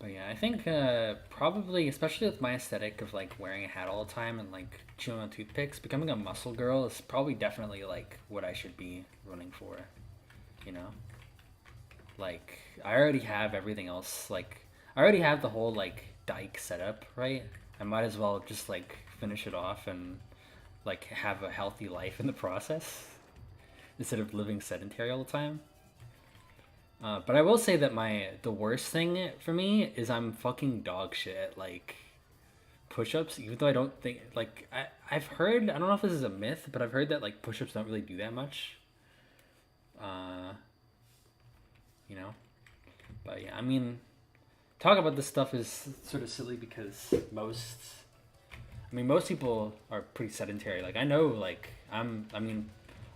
But yeah, I think probably, especially with my aesthetic of like wearing a hat all the time and like chewing on toothpicks, becoming a muscle girl is probably definitely like what I should be running for. You know, like I already have everything else. Like I already have the whole like dike setup, right? I might as well just like finish it off and like have a healthy life in the process instead of living sedentary all the time. But I will say that the worst thing for me is I'm fucking dog shit at like push-ups. Even though I don't think like I've heard, I don't know if this is a myth, but I've heard that like push-ups don't really do that much. Uh, you know, but yeah, I mean, talk about this stuff is sort of silly because most people are pretty sedentary. Like I know, like I mean,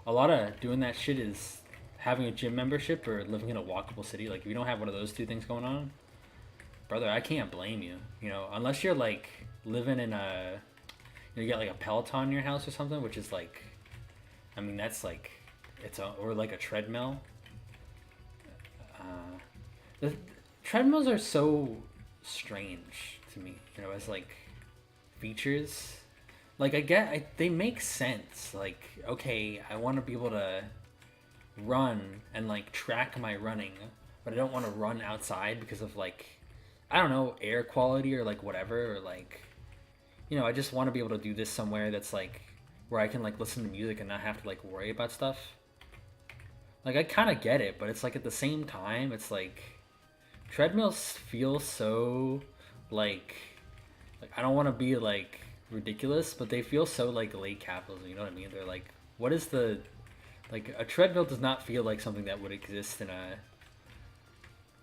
a lot of doing that shit is having a gym membership or living in a walkable city. Like if you don't have one of those two things going on, brother, I can't blame you. You know, unless you're like living in you get like a Peloton in your house or something, which is like, I mean, that's like, or like a treadmill. The treadmills are so strange to me, you know, as like features. Like they make sense. Like, okay, I want to be able to run and like track my running, but I don't want to run outside because of like, I don't know, air quality or like whatever, or like, you know, I just want to be able to do this somewhere that's like where I can like listen to music and not have to like worry about stuff. Like I kind of get it, but it's like at the same time, it's like treadmills feel so like I don't want to be like ridiculous, but they feel so like late capitalism. You know what I mean? They're like, what is the like a treadmill does not feel like something that would exist in a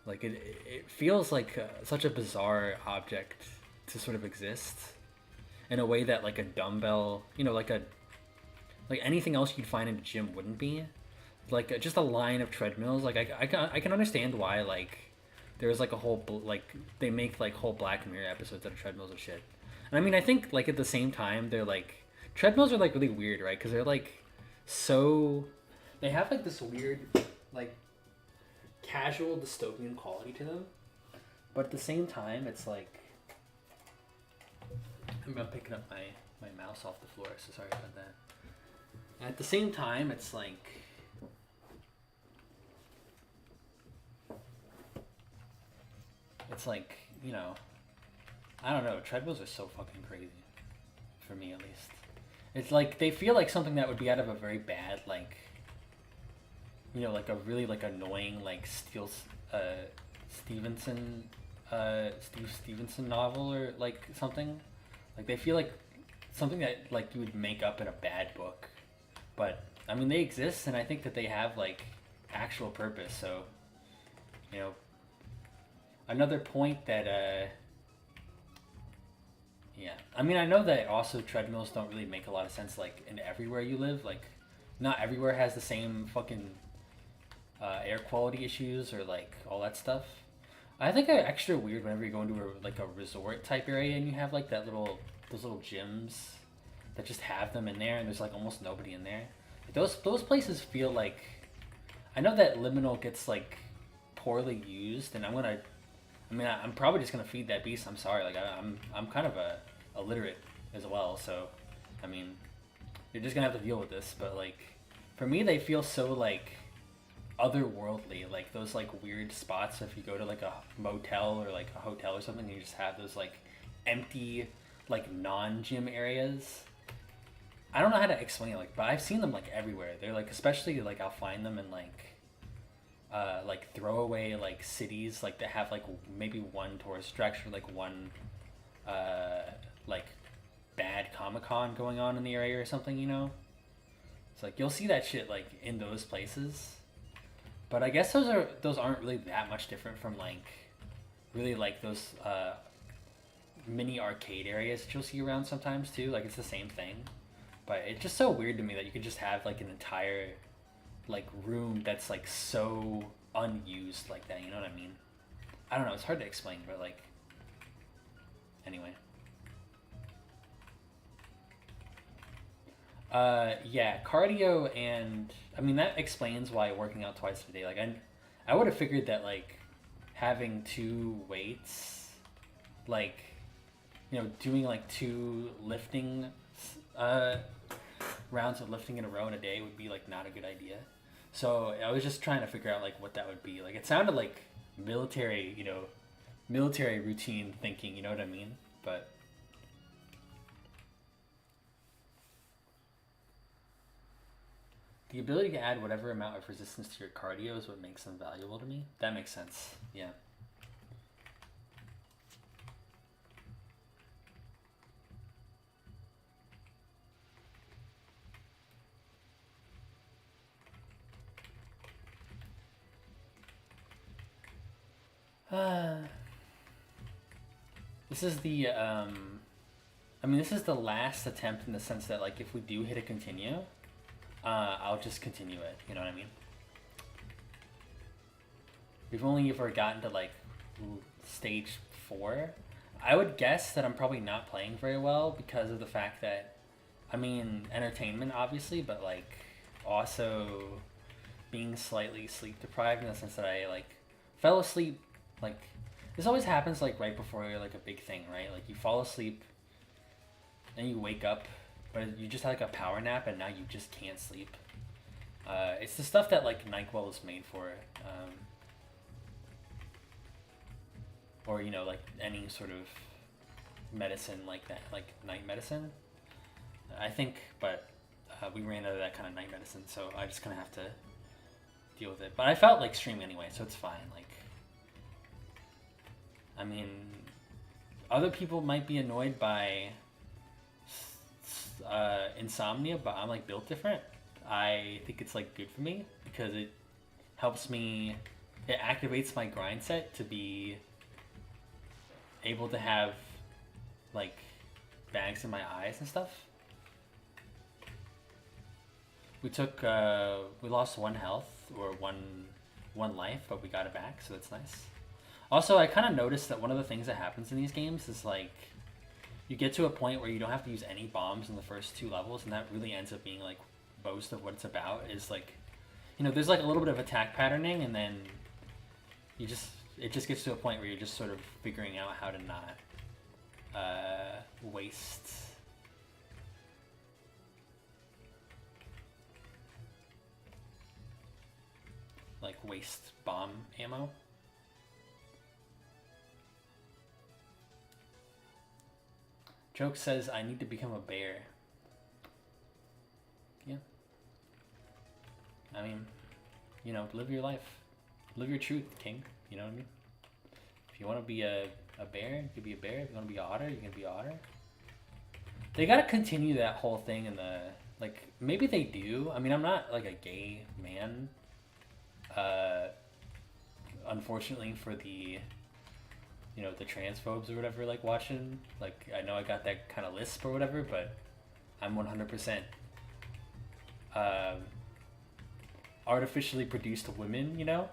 like it feels like such a bizarre object to sort of exist in a way that like a dumbbell, you know, like anything else you'd find in a gym wouldn't be. Like just a line of treadmills. Like I can understand why like there's like a whole like they make like whole Black Mirror episodes out of treadmills and shit. And I mean I think like at the same time they're like treadmills are like really weird, right? Because they're like so they have like this weird like casual dystopian quality to them, but at the same time it's like I'm picking up my mouse off the floor, so sorry about that. At the same time it's like you know, I don't know, treadmills are so fucking crazy for me at least. It's like they feel like something that would be out of a very bad like, you know, like a really like annoying like Stevenson Steve Stevenson novel or like something. Like they feel like something that like you would make up in a bad book. But I mean they exist and I think that they have like actual purpose. So, you know, another point that yeah. I mean, I know that also treadmills don't really make a lot of sense like in everywhere you live. Like, not everywhere has the same fucking air quality issues or like all that stuff. I think it's extra weird whenever you go into like a resort type area and you have like those little gyms that just have them in there and there's like almost nobody in there. Those places feel like I know that liminal gets like poorly used and I'm probably just gonna feed that beast. I'm sorry, like I'm kind of a illiterate as well, so I mean, you're just gonna have to deal with this. But like, for me, they feel so like otherworldly, like those like weird spots. If you go to like a motel or like a hotel or something, you just have those like empty, like non-gym areas. I don't know how to explain it, like, but I've seen them like everywhere. They're like, especially like I'll find them in like throwaway like cities like that have like maybe one tourist attraction, like one uh like bad Comic-Con going on in the area or something, you know. It's like you'll see that shit like in those places, but I guess those aren't really that much different from like really like those mini arcade areas that you'll see around sometimes too. Like it's the same thing, but it's just so weird to me that you could just have like an entire like room that's like so unused like that, you know what I mean? I don't know, it's hard to explain, but like anyway. Yeah, cardio, and I mean that explains why working out twice a day. Like I would have figured that like having two weights, like, you know, doing like two lifting uh rounds of lifting in a row in a day would be like not a good idea. So I was just trying to figure out like what that would be. Like it sounded like military, you know, military routine thinking, you know what I mean? But the ability to add whatever amount of resistance to your cardio is what makes them valuable to me. That makes sense. Yeah. Uh, this is the I mean this is the last attempt in the sense that like if we do hit a continue, I'll just continue it. You know what I mean? We've only ever gotten to like stage 4. I would guess that I'm probably not playing very well because of the fact that, I mean, entertainment obviously, but like also being slightly sleep deprived in the sense that I like fell asleep like this always happens like right before like a big thing, right? Like you fall asleep and you wake up, but you just had like a power nap and now you just can't sleep. It's the stuff that like NyQuil is made for. Or you know, like any sort of medicine like that, like night medicine, I think. But we ran out of that kind of night medicine, so I just kind of have to deal with it. But I felt like streaming anyway, so it's fine. Like, I mean, other people might be annoyed by insomnia, but I'm like built different. I think it's like good for me because it helps me, it activates my grind set to be able to have like bags in my eyes and stuff. We took we lost 1 health or one life, but we got it back, so that's nice. Also, I kind of noticed that one of the things that happens in these games is like you get to a point where you don't have to use any bombs in the first 2 levels, and that really ends up being like most of what it's about. Is like, you know, there's like a little bit of attack patterning, and then it just gets to a point where you're just sort of figuring out how to not waste bomb ammo. Joke says I need to become a bear. I mean, you know, live your life. Live your truth, king. You know what I mean? If you want to be a bear, you can be a bear. If you want to be an otter, you can be an otter. They gotta continue that whole thing in the, like, maybe they do. I mean, I'm not, like, a gay man. Unfortunately for the, you know, the transphobes or whatever, like, watching. Like, I know I got that kind of lisp or whatever, but I'm 100% artificially produced women, you know?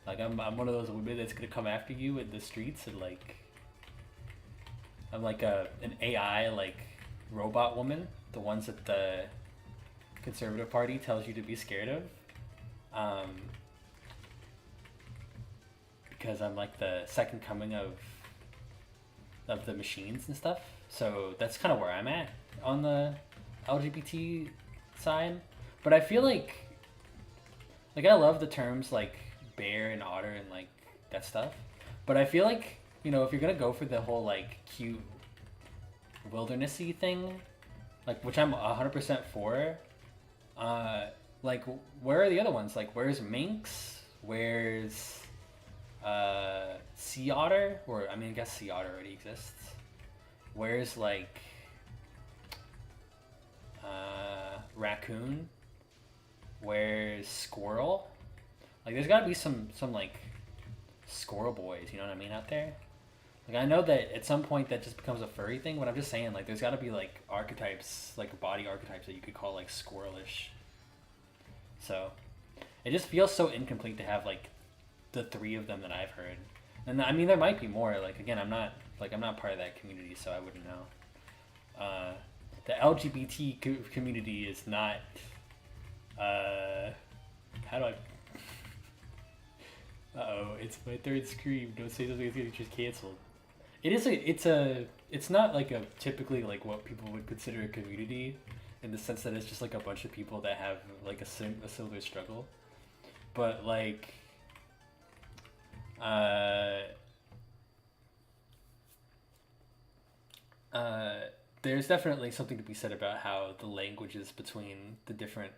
Like, I'm one of those women that's gonna come after you in the streets and, like, I'm like an AI, like, robot woman, the ones that the conservative party tells you to be scared of, because I'm like the second coming of the machines and stuff. So that's kind of where I'm at on the LGBT side. But I feel like I love the terms like bear and otter and like that stuff, but I feel like, you know, if you're gonna go for the whole like cute wildernessy thing, like, which I'm 100% for, like, where are the other ones? Like, where's minks? Where's sea otter? Or, I mean, I guess sea otter already exists. Where's, like, raccoon? Where's squirrel? Like, there's gotta be some like, squirrel boys, you know what I mean, out there? Like, I know that at some point that just becomes a furry thing, but I'm just saying, like, there's gotta be, like, archetypes, like, body archetypes that you could call, like, squirrelish. So, it just feels so incomplete to have, like, the 3 of them that I've heard. And, I mean, there might be more. Like, again, I'm not part of that community, so I wouldn't know. The LGBT community is not, how do I... Uh-oh, it's my 3rd scream. Don't say something that's gonna get just canceled. It's not like a typically like what people would consider a community, in the sense that it's just like a bunch of people that have like a similar struggle, but like, there's definitely something to be said about how the languages between the different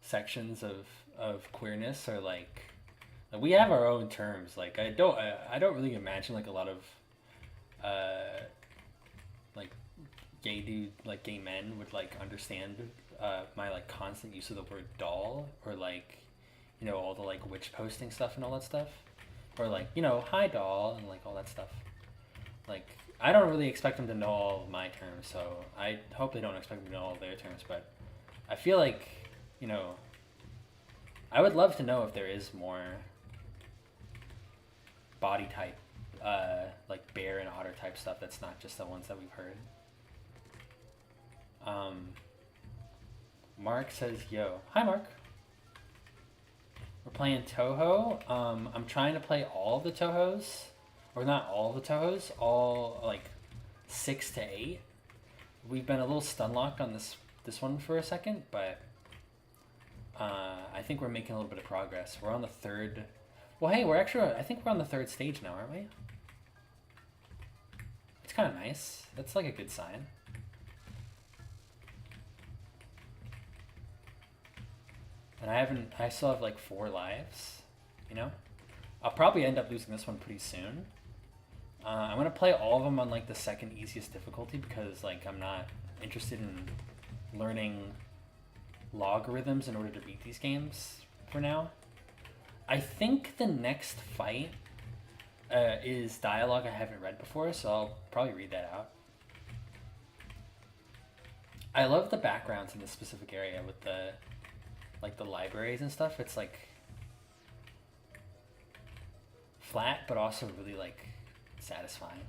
sections of queerness are like we have our own terms. Like, I don't really imagine like a lot of like gay men would like understand my like constant use of the word doll, or like, you know, all the like witch posting stuff and all that stuff, or like, you know, hi doll and like all that stuff. Like, I don't really expect them to know all of my terms, so I hope they don't expect me to know all of their terms, but I feel like, you know, I would love to know if there is more body type, like bear and otter type stuff that's not just the ones that we've heard. Mark says, yo. Hi, Mark. We're playing Touhou. I'm trying to play all of the Touhous. Or not all the Touhous. All, like, 6 to 8. We've been a little stun locked on this one for a second, but I think we're making a little bit of progress. We're on the 3rd... Well, hey, I think we're on the 3rd stage now, aren't we? It's kind of nice. That's like a good sign. And I still have like 4 lives, you know? I'll probably end up losing this one pretty soon. I'm going to play all of them on like the 2nd easiest difficulty, because like I'm not interested in learning logarithms in order to beat these games for now. I think the next fight is dialogue I haven't read before, so I'll probably read that out. I love the backgrounds in this specific area with the libraries and stuff. It's like flat, but also really like satisfying.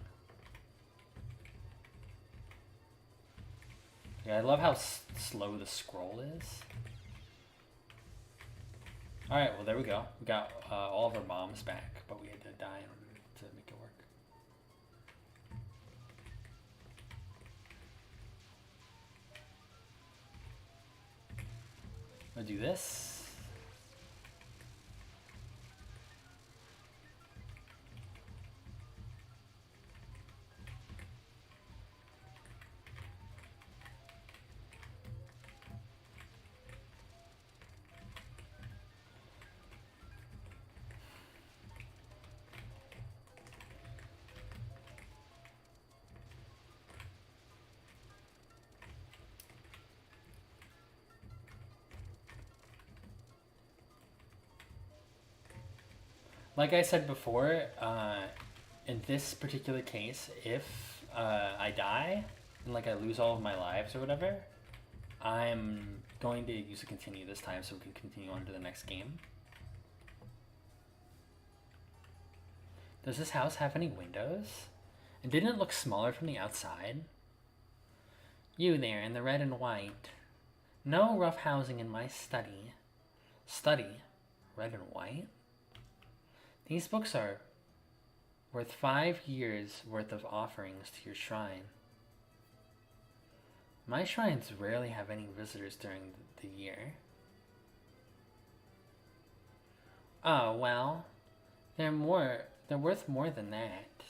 Yeah, I love how slow the scroll is. Alright, well there we go. We got all of our bombs back, but we had to die in order to make it work. I'm gonna do this. Like I said before, in this particular case, if I die and like I lose all of my lives or whatever, I'm going to use a continue this time so we can continue on to the next game. Does this house have any windows? And didn't it look smaller from the outside? You there in the red and white. No rough housing in my study. Study? Red and white? These books are worth 5 years worth of offerings to your shrine. My shrines rarely have any visitors during the year. Oh, well, they're worth more than that.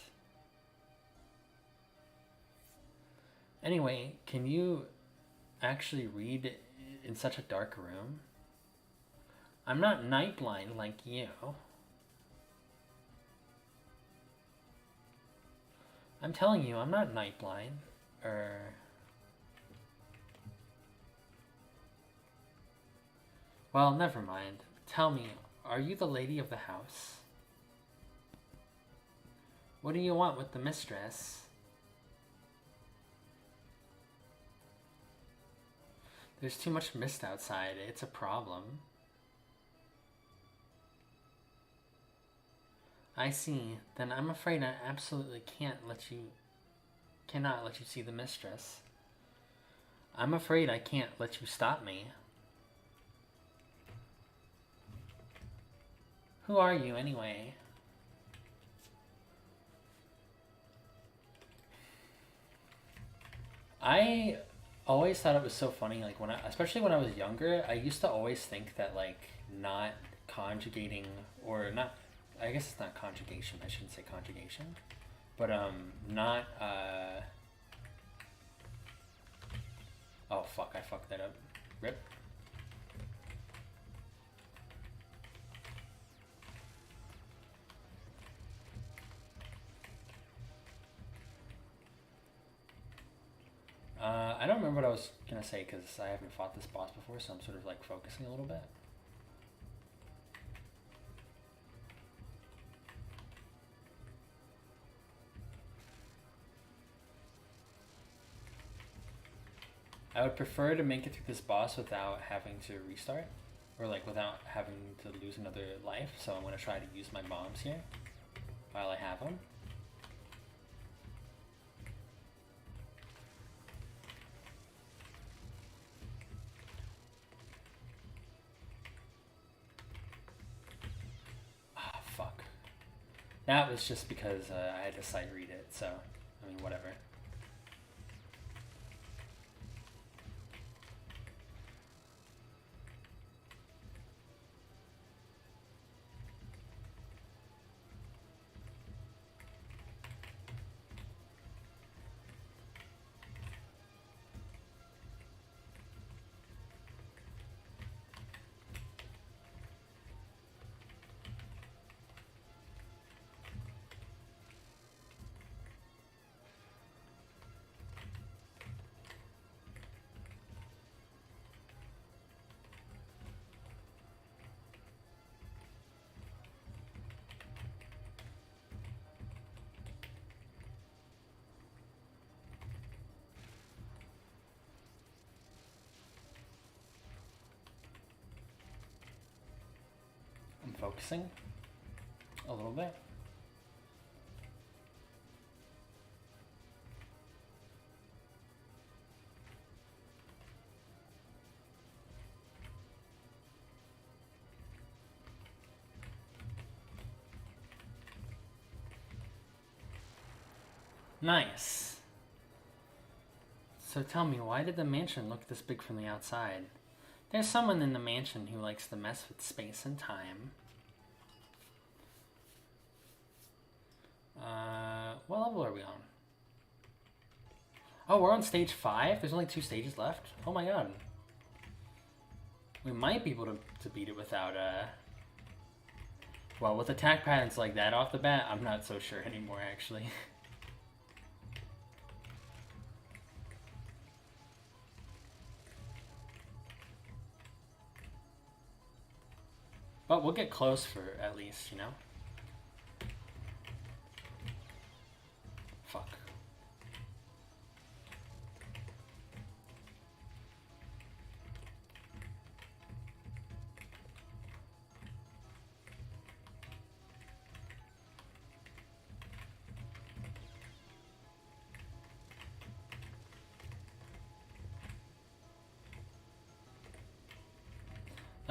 Anyway, can you actually read in such a dark room? I'm not night blind like you. I'm telling you, I'm not night blind. Well, never mind. Tell me, are you the lady of the house? What do you want with the mistress? There's too much mist outside. It's a problem. I see. Then I'm afraid I absolutely cannot let you see the mistress. I'm afraid I can't let you stop me. Who are you anyway? I always thought it was so funny, like especially when I was younger, I used to always think that like not conjugating or not, I guess it's not conjugation, I shouldn't say conjugation, but not oh fuck, I fucked that up. Rip. I don't remember what I was gonna say because I haven't fought this boss before, so I'm sort of like focusing a little bit. I would prefer to make it through this boss without having to restart, or like without having to lose another life, so I'm gonna try to use my bombs here while I have them. That was just because I had to sight read it, so, I mean, whatever. I'm focusing a little bit. Nice. So tell me, why did the mansion look this big from the outside? There's someone in the mansion who likes to mess with space and time. What level are we on? Oh, we're on stage 5? There's only 2 stages left? Oh my god. We might be able to beat it without, well, with attack patterns like that off the bat, I'm not so sure anymore, actually. But we'll get close for at least, you know?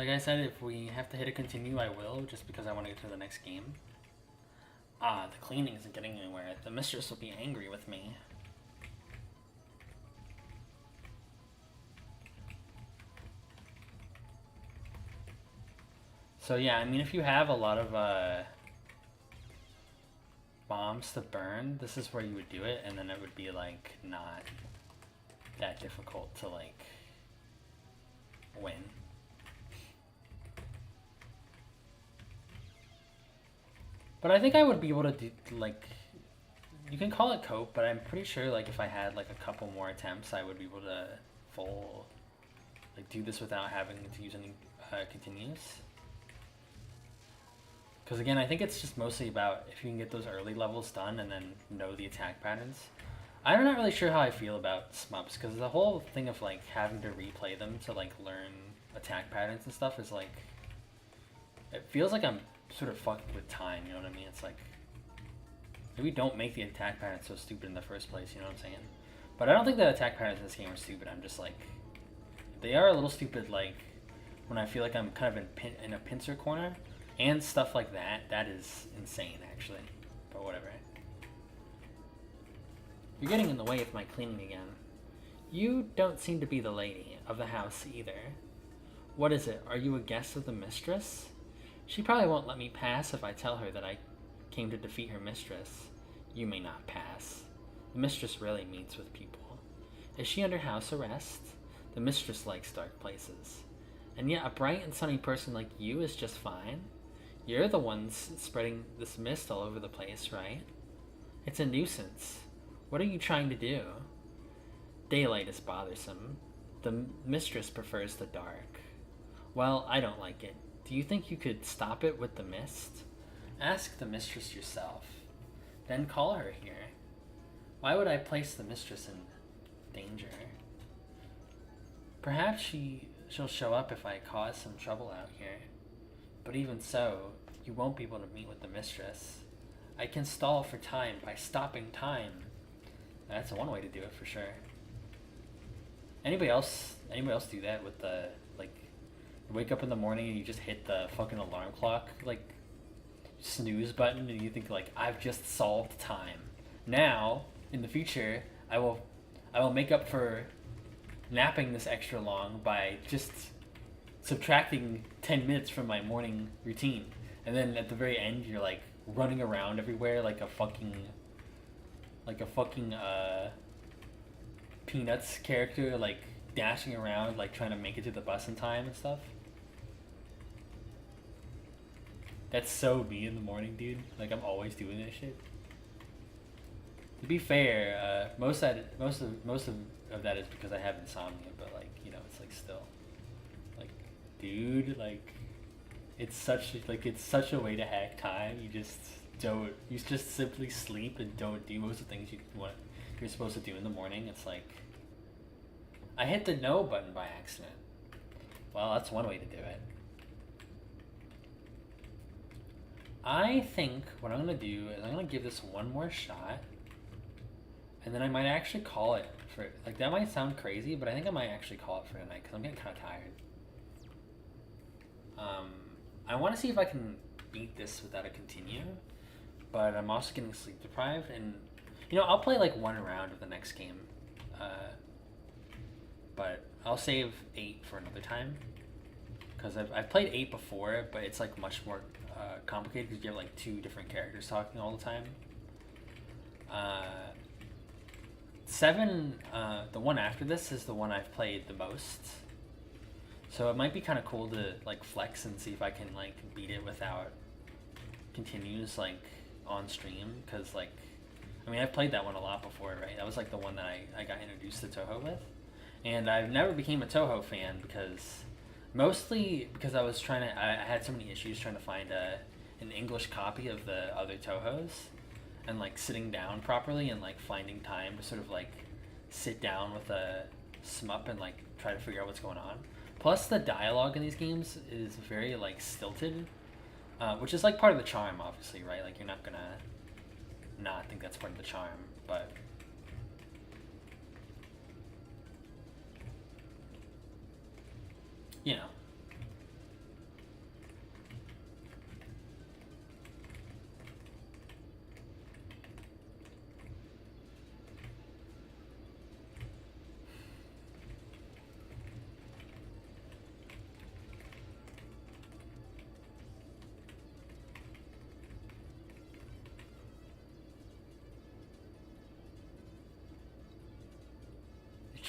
Like I said, if we have to hit a continue, I will, just because I want to get to the next game. Ah, the cleaning isn't getting anywhere. The mistress will be angry with me. So yeah, I mean, if you have a lot of bombs to burn, this is where you would do it, and then it would be like not that difficult to like win. But I think I would be able to do, like, you can call it cope, but I'm pretty sure, like, if I had, like, a couple more attempts, I would be able to do this without having to use any continues. Because, again, I think it's just mostly about if you can get those early levels done and then know the attack patterns. I'm not really sure how I feel about SMUPs, because the whole thing of, like, having to replay them to, like, learn attack patterns and stuff is, like, it feels like I'm sort of fucked with time, you know what I mean? It's like, maybe don't make the attack patterns so stupid in the first place, you know what I'm saying? But I don't think the attack patterns in this game are stupid. I'm just like, they are a little stupid, like, when I feel like I'm kind of in a pincer corner, and stuff like that. That is insane, actually. But whatever. You're getting in the way of my cleaning again. You don't seem to be the lady of the house either. What is it? Are you a guest of the mistress? She probably won't let me pass if I tell her that I came to defeat her mistress. You may not pass. The mistress rarely meets with people. Is she under house arrest? The mistress likes dark places. And yet a bright and sunny person like you is just fine? You're the ones spreading this mist all over the place, right? It's a nuisance. What are you trying to do? Daylight is bothersome. The mistress prefers the dark. Well, I don't like it. Do you think you could stop it with the mist? Ask the mistress yourself. Then call her here. Why would I place the mistress in danger? Perhaps she'll show up if I cause some trouble out here. But even so, you won't be able to meet with the mistress. I can stall for time by stopping time. That's one way to do it for sure. Anybody else do that with the, like, you wake up in the morning and you just hit the fucking alarm clock, like, snooze button, and you think, like, I've just solved time. Now, in the future, I will make up for napping this extra long by just subtracting 10 minutes from my morning routine. And then at the very end, you're, like, running around everywhere like a fucking Peanuts character, like, dashing around, like, trying to make it to the bus in time and stuff. That's so me in the morning, dude. Like, I'm always doing this shit. To be fair, most of that is because I have insomnia, but, like, you know, it's like still, like, dude, like, it's such a way to hack time. You just simply sleep and don't do most of the things you're supposed to do in the morning. It's like, I hit the no button by accident. Well, that's one way to do it. I think what I'm going to do is I'm going to give this one more shot, and then I might actually call it for, like, that might sound crazy, but I think I might actually call it for tonight because I'm getting kind of tired. I want to see if I can beat this without a continue, but I'm also getting sleep deprived, and, you know, I'll play like one round of the next game, but I'll save 8 for another time, because I've played 8 before, but it's like much more complicated because you have like 2 different characters talking all the time. 7, the one after this, is the one I've played the most, so it might be kind of cool to, like, flex and see if I can, like, beat it without continues, like, on stream, because, like, I mean, I've played that one a lot before, right? That was, like, the one that I got introduced to Touhou with, and I've never became a Touhou fan because, mostly because I had so many issues trying to find an English copy of the other Touhous, and, like, sitting down properly and, like, finding time to sort of, like, sit down with a SMUP and, like, try to figure out what's going on. Plus, the dialogue in these games is very, like, stilted, which is, like, part of the charm, obviously, right? Like, you're not gonna not think that's part of the charm, but you know.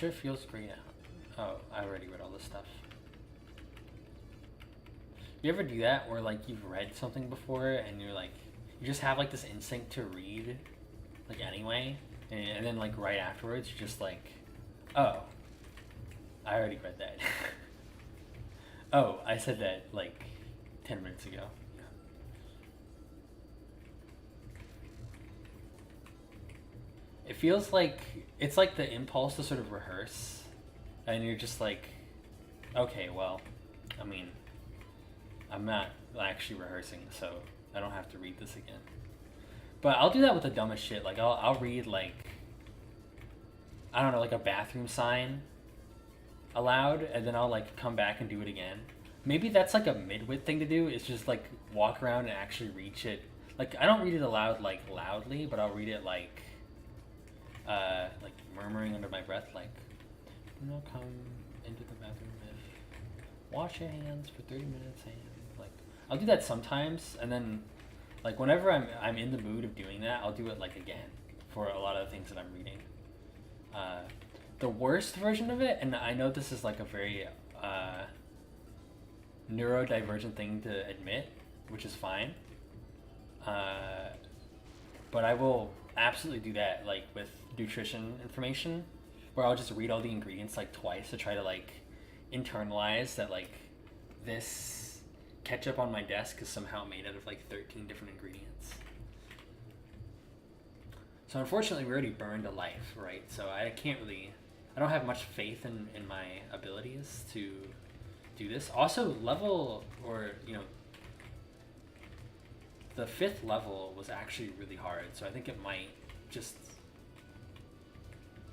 sure feels great out. Oh, I already read all this stuff. You ever do that where like you've read something before and you're like, you just have like this instinct to read, like anyway, and then like right afterwards you're just like, oh, I already read that. Oh, I said that like 10 minutes ago. It feels like it's like the impulse to sort of rehearse, and you're just like, okay, well, I mean, I'm not actually rehearsing, so I don't have to read this again. But I'll do that with the dumbest shit. Like I'll read like, I don't know, like a bathroom sign aloud, and then I'll like come back and do it again. Maybe that's like a midwit thing to do. Is just like walk around and actually read shit. Like I don't read it aloud like loudly, but I'll read it like murmuring under my breath, like, "Do not come into the bathroom if wash your hands for 30 minutes." And like I'll do that sometimes, and then like whenever I'm in the mood of doing that, I'll do it like again for a lot of the things that I'm reading. The worst version of it, and I know this is like a very neurodivergent thing to admit, which is fine. But I will absolutely do that like with nutrition information, where I'll just read all the ingredients like twice to try to like internalize that like this ketchup on my desk is somehow made out of like 13 different ingredients. So unfortunately we already burned a life, right? So I don't have much faith in my abilities to do this. Also level, or the 5th level was actually really hard, so I think it might just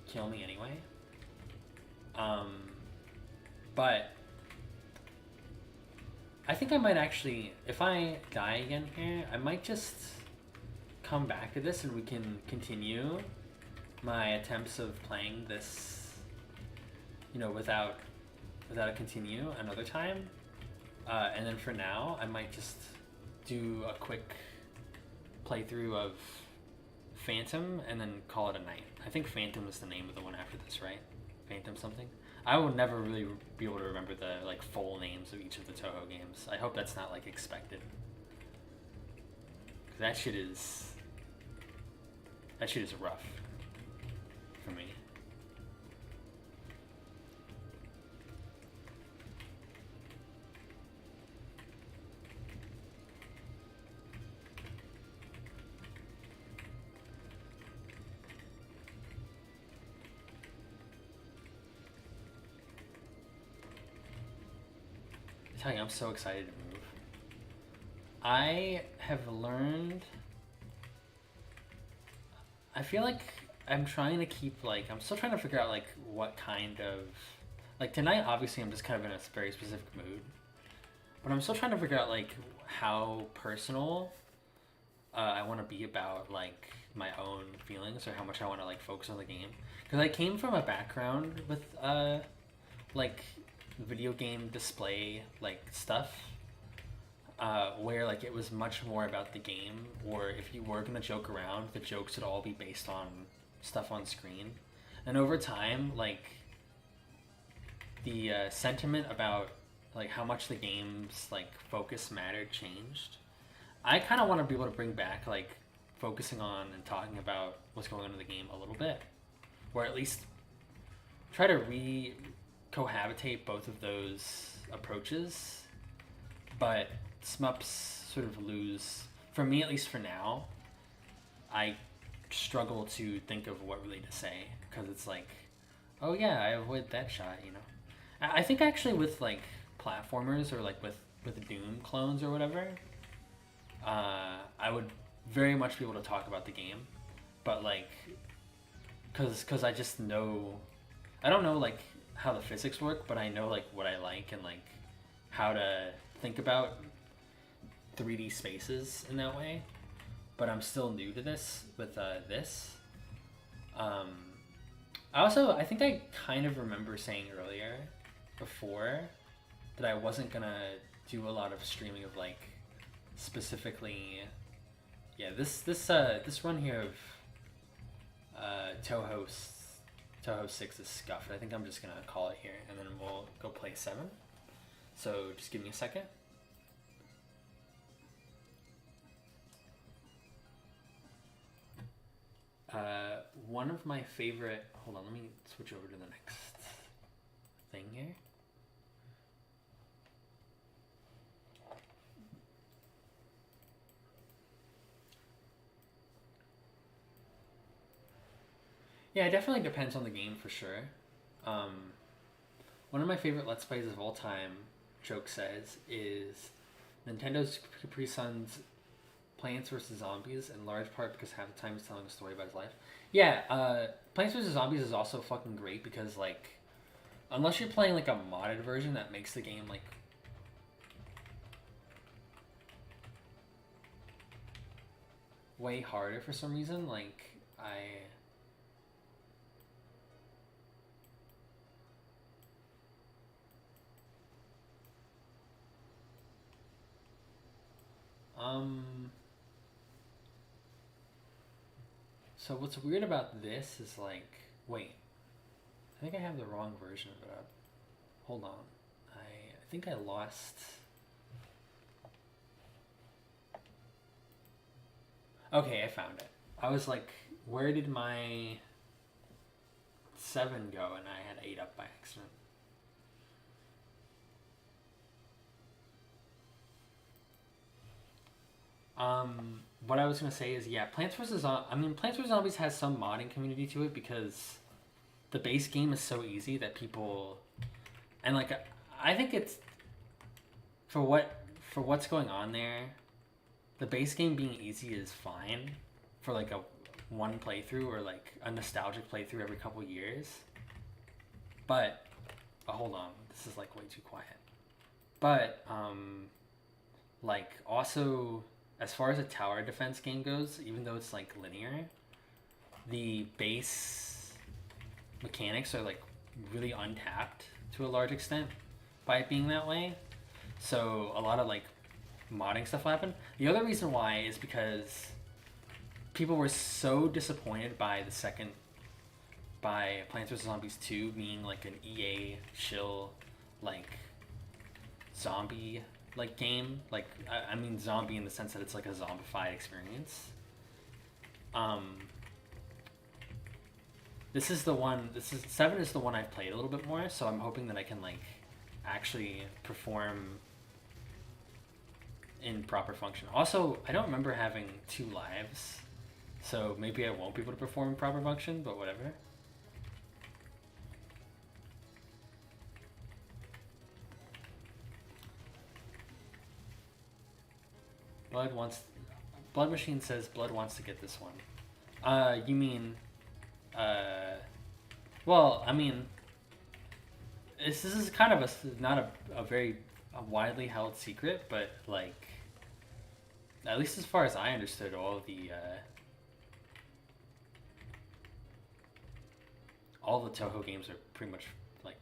kill me anyway. But I think I might actually, if I die again here, I might just come back to this and we can continue my attempts of playing this, without a continue another time. And then for now, I might just do a quick playthrough of Phantom and then call it a night. I think Phantom is the name of the one after this, right? Phantom something? I will never really be able to remember the like full names of each of the Touhou games. I hope that's not like expected. 'Cause that shit is rough for me. I tell you, I'm so excited to move. I have learned. I feel like I'm trying to keep like, I'm still trying to figure out like what kind of, like tonight obviously I'm just kind of in a very specific mood, but I'm still trying to figure out like how personal I want to be about like my own feelings, or how much I want to like focus on the game. Because I came from a background with like video game display like stuff, where like it was much more about the game, or if you were gonna joke around, the jokes would all be based on stuff on screen. And over time, like the sentiment about like how much the game's like focus mattered changed. I kind of want to be able to bring back like focusing on and talking about what's going on in the game a little bit, or at least try to cohabitate both of those approaches. But SMUPs sort of lose, for me at least for now, I struggle to think of what really to say, because it's like, oh yeah, I avoid that shot, I think actually with like platformers, or like with Doom clones or whatever, I would very much be able to talk about the game, but like, cause I just know, I don't know like how the physics work, but I know like what I like and like how to think about 3D spaces in that way. But I'm still new to this with this. I think I kind of remember saying earlier before that I wasn't gonna do a lot of streaming of like specifically, this run here of Touhous Touhou 6 is scuffed. I think I'm just gonna call it here, and then we'll go play 7. So just give me a second. One of my favorite... Hold on, let me switch over to the next thing here. Yeah, it definitely depends on the game for sure. One of my favorite Let's Plays of all time, Joke says, is Nintendo's Capri Sun's Plants vs. Zombies, in large part because half the time he's telling a story about his life. Yeah, Plants vs. Zombies is also fucking great because, like, unless you're playing, like, a modded version that makes the game, like, way harder for some reason, like, So what's weird about this is, like, wait, I think I have the wrong version of it up. Hold on. I think I lost... Okay, I found it. I was like, where did my 7 go? And I had 8 up by accident. What I was gonna say is, yeah, Plants vs. Zombies has some modding community to it because the base game is so easy that people, and like, I think it's for what's going on there. The base game being easy is fine for like a one playthrough or like a nostalgic playthrough every couple years. But hold on, this is like way too quiet. But like also, as far as a tower defense game goes, even though it's like linear, the base mechanics are like really untapped to a large extent by it being that way. So a lot of like modding stuff will happen. The other reason why is because people were so disappointed by Plants vs. Zombies 2 being like an EA shill, like, zombie like game. Like, I mean zombie in the sense that it's like a zombified experience. This is 7 is the one I've played a little bit more, so I'm hoping that I can like actually perform in proper function. Also, I don't remember having 2 lives, so maybe I won't be able to perform in proper function, but whatever. Blood Machine says Blood wants to get this one. You mean, well, I mean, this is kind of not a very widely held secret, but like, at least as far as I understood, all the Touhou games are pretty much like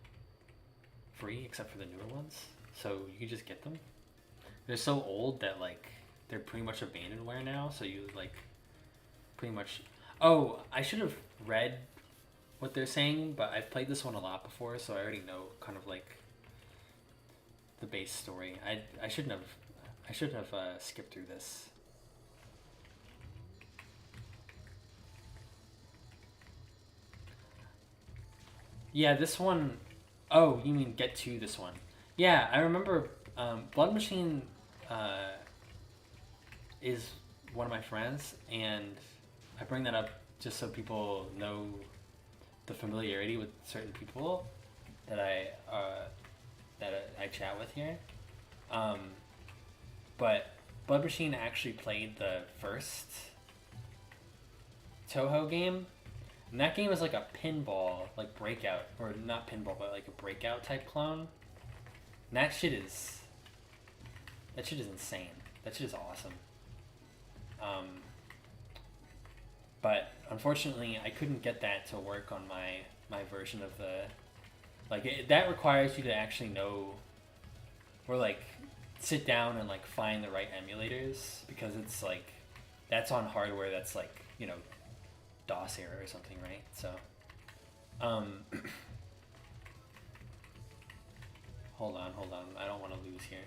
free except for the newer ones, so you can just get them. They're so old that like they're pretty much abandonware now, so you like pretty much... Oh, I should have read what they're saying, but I've played this one a lot before, so I already know kind of like the base story. I shouldn't have skipped through this. Yeah, this one... Oh, you mean get to this one. Yeah, I remember Blood Machine is one of my friends, and I bring that up just so people know the familiarity with certain people that I chat with here. But Blood Machine actually played the first Touhou game, and that game is like a pinball, like breakout, or not pinball, but like a breakout type clone. And that shit is insane. That shit is awesome. But unfortunately, I couldn't get that to work on my version of the... Like, that requires you to actually know, or like sit down and like find the right emulators, because it's like, that's on hardware that's like, you know, DOS era or something, right? So Um, hold on, hold on. I don't want to lose here.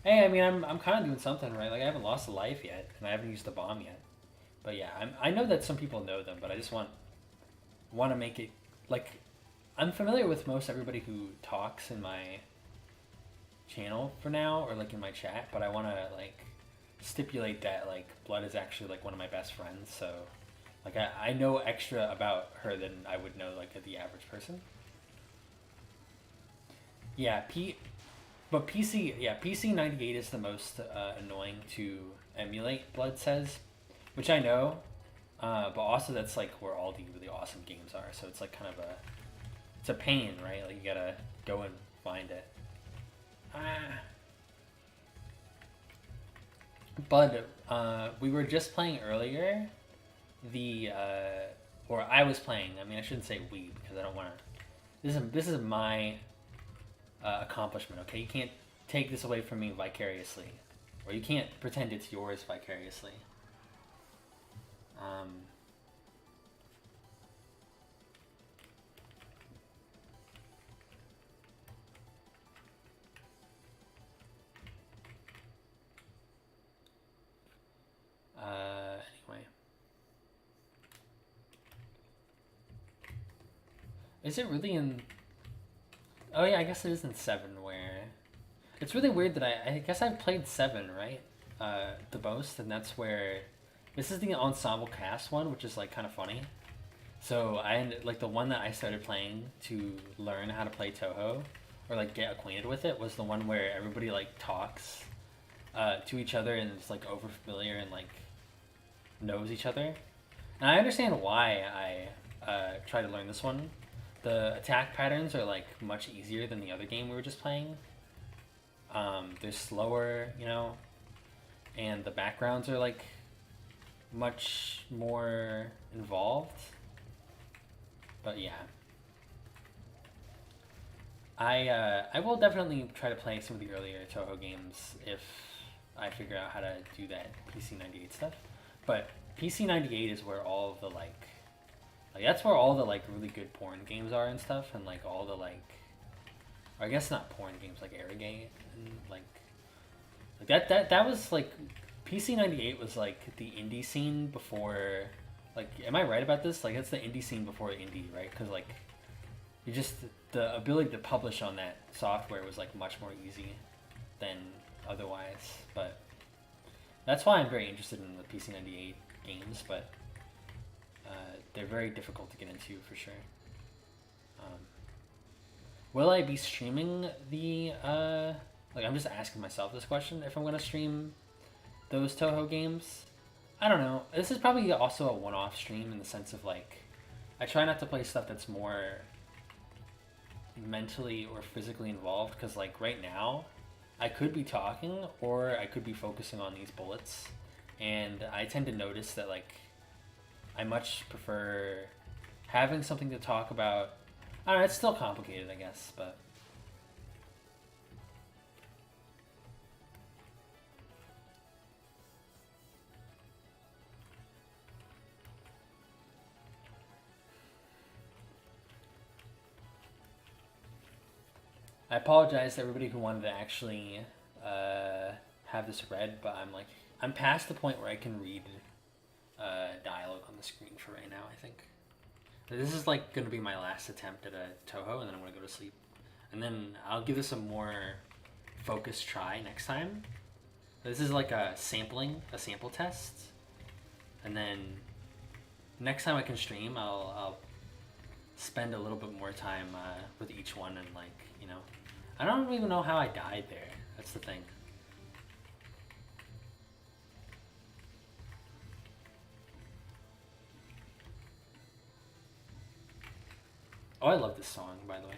Hey, I mean, I'm kind of doing something right. Like I haven't lost a life yet, and I haven't used the bomb yet. But yeah, I know that some people know them, but I just want to make it like I'm familiar with most everybody who talks in my channel for now, or like in my chat. But I want to like stipulate that like Blood is actually like one of my best friends, so like I know extra about her than I would know like the average person. Yeah, but PC 98 is the most annoying to emulate. Blood says, which I know, but also that's like where all the really awesome games are. So it's like kind of it's a pain, right? Like you gotta go and find it. Ah. But we were just playing earlier. Or I was playing. I mean, I shouldn't say we because I don't want to. This is my accomplishment. Okay, you can't take this away from me vicariously, or you can't pretend it's yours vicariously. Um, anyway, is it really in? Oh yeah, I guess it is in 7 where it's really weird that I guess I've played 7, right? The most, and that's where this is the ensemble cast one, which is like kind of funny. So like the one that I started playing to learn how to play Touhou or like get acquainted with it was the one where everybody like talks to each other and is like over familiar and like knows each other. And I understand why I try to learn this one. The attack patterns are like much easier than the other game we were just playing. They're slower, you know, and the backgrounds are like much more involved. But yeah, I will definitely try to play some of the earlier Touhou games if I figure out how to do that PC 98 stuff. But PC 98 is where all of the like that's where all the like really good porn games are and stuff, and like all the like, or I guess not porn games, like Arrogate and like that was like PC 98 was like the indie scene before. Like, am I right about this? Like, it's the indie scene before indie, right? Because like, you just the ability to publish on that software was like much more easy than otherwise. But that's why I'm very interested in the PC 98 games, but they're very difficult to get into for sure. Will I be streaming the like I'm just asking myself this question if I'm gonna stream those Touhou games. I don't know. This is probably also a one-off stream in the sense of like I try not to play stuff that's more mentally or physically involved because like right now I could be talking or I could be focusing on these bullets, and I tend to notice that like I much prefer having something to talk about. I don't know, it's still complicated, I guess, but I apologize to everybody who wanted to actually have this read, but I'm past the point where I can read dialogue on the screen for right now. I think this is like going to be my last attempt at a Touhou, and then I'm going to go to sleep, and then I'll give this a more focused try next time. This is like a sample test, and then next time I can stream, I'll spend a little bit more time with each one, and like, you know, I don't even know how I died there. That's the thing. Oh, I love this song, by the way.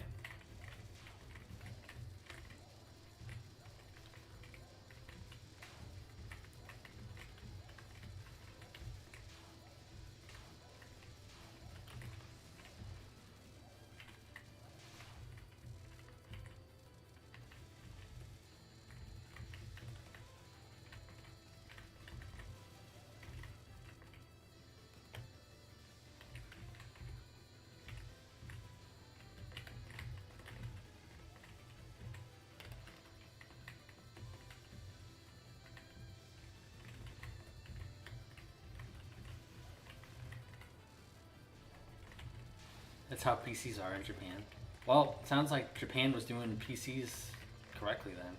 That's how PCs are in Japan. Well, sounds like Japan was doing PCs correctly then.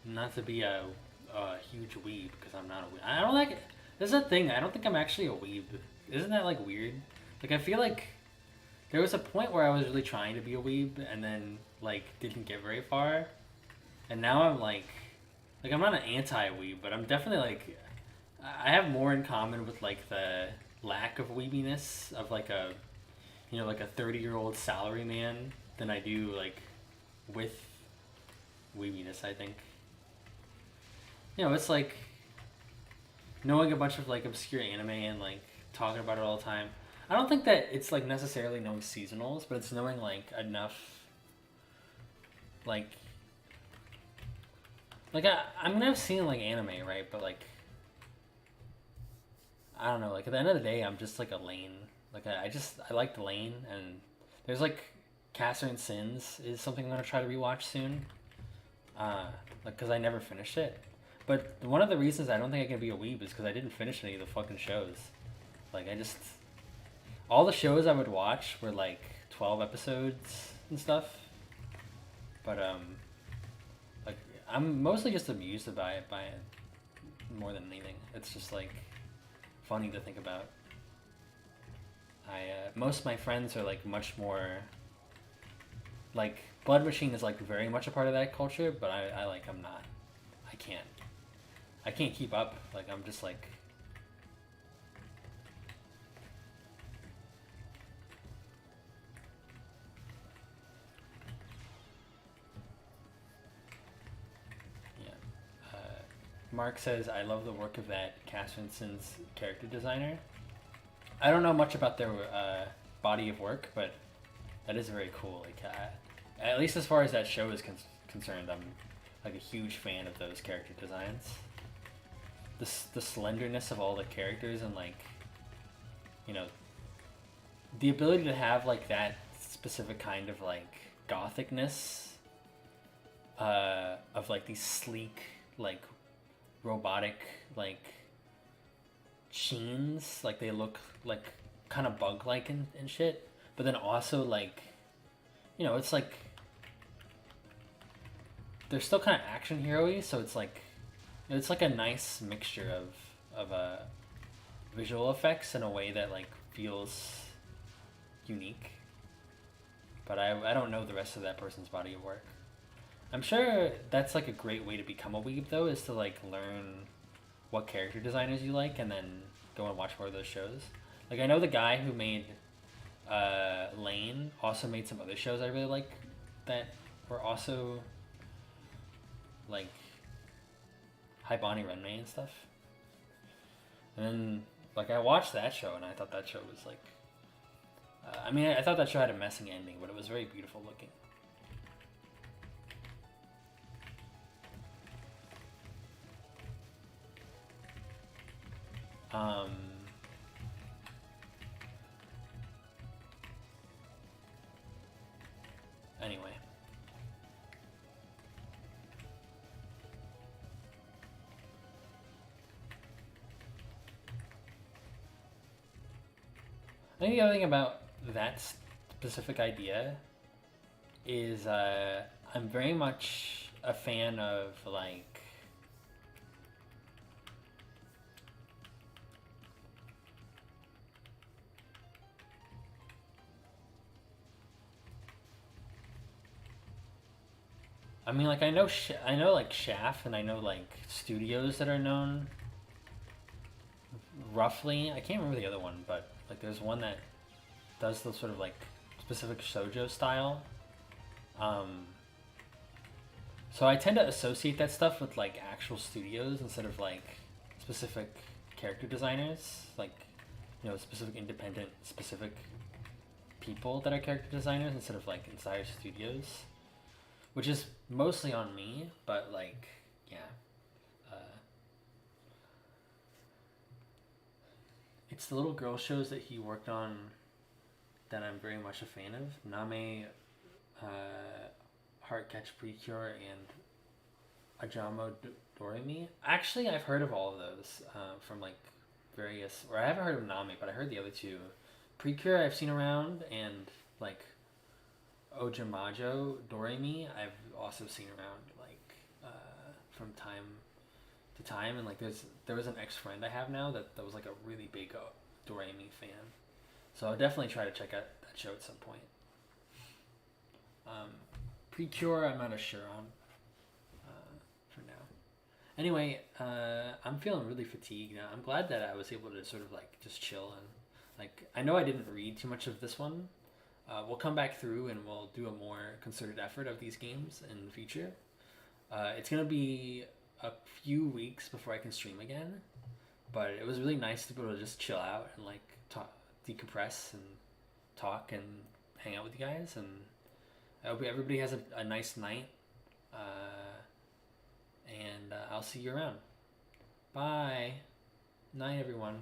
Not to be a huge weeb, because I'm not a weeb. I don't like it. There's a thing. I don't think I'm actually a weeb. Isn't that like weird? Like I feel like there was a point where I was really trying to be a weeb and then like didn't get very far. And now I'm like I'm not an anti-weeb, but I'm definitely like I have more in common with like the lack of weebiness of like a like a 30-year-old salaryman than I do like with weebiness, I think. It's like knowing a bunch of like obscure anime and like talking about it all the time. I don't think that it's like necessarily knowing seasonals, but it's knowing like enough like I'm gonna have seen like anime, right? But like I don't know, like at the end of the day I'm just like a lane. Like I like the lane, and there's like Catherine Sins is something I'm gonna try to rewatch soon. Like because I never finished it. But one of the reasons I don't think I can be a weeb is because I didn't finish any of the fucking shows. Like all the shows I would watch were like 12 episodes and stuff. But like I'm mostly just amused by it more than anything. It's just like funny to think about. Most of my friends are like much more like Blood Machine is like very much a part of that culture, but I'm not. I can't keep up. Like I'm just like yeah. Mark says I love the work of that Cassenson's character designer. I don't know much about their body of work, but that is very cool. Like at least as far as that show is concerned, I'm like a huge fan of those character designs. The slenderness of all the characters and like the ability to have like that specific kind of like gothicness of like these sleek like robotic like sheens, like they look like kind of bug like and shit, but then also like it's like they're still kind of action hero-y, so it's like a nice mixture of visual effects in a way that like feels unique. But I don't know the rest of that person's body of work. I'm sure that's like a great way to become a weeb though, is to like learn what character designers you like and then go and watch more of those shows. Like I know the guy who made Lane also made some other shows I really like that were also like Haibani Renmei and stuff. And then like I watched that show and I thought that show was like I thought that show had a messy ending, but it was very beautiful looking. Anyway. I think the other thing about that specific idea is I'm very much a fan of like like I know like Shaft, and I know like studios that are known roughly. I can't remember the other one, but like there's one that does the sort of like specific shoujo style. So I tend to associate that stuff with like actual studios instead of like specific character designers, like specific independent specific people that are character designers instead of like entire studios, which is mostly on me, but like yeah. It's the little girl shows that he worked on that I'm very much a fan of. Name, Heart Catch Precure, and Ajamo Doremi. Actually, I've heard of all of those from like various, or I haven't heard of Nami, but I heard the other two. Precure I've seen around, and like Ojamajo Doremi I've also seen around, like from time to time, and like there was an ex friend I have now that was like a really big Doremi fan, so I'll definitely try to check out that show at some point. Precure I'm not as sure on for now. Anyway, I'm feeling really fatigued now. I'm glad that I was able to sort of like just chill, and like I know I didn't read too much of this one. We'll come back through and we'll do a more concerted effort of these games in the future. It's gonna be a few weeks before I can stream again, but it was really nice to be able to just chill out and like talk, decompress, and talk and hang out with you guys. And I hope everybody has a nice night. And I'll see you around. Bye. Night, everyone.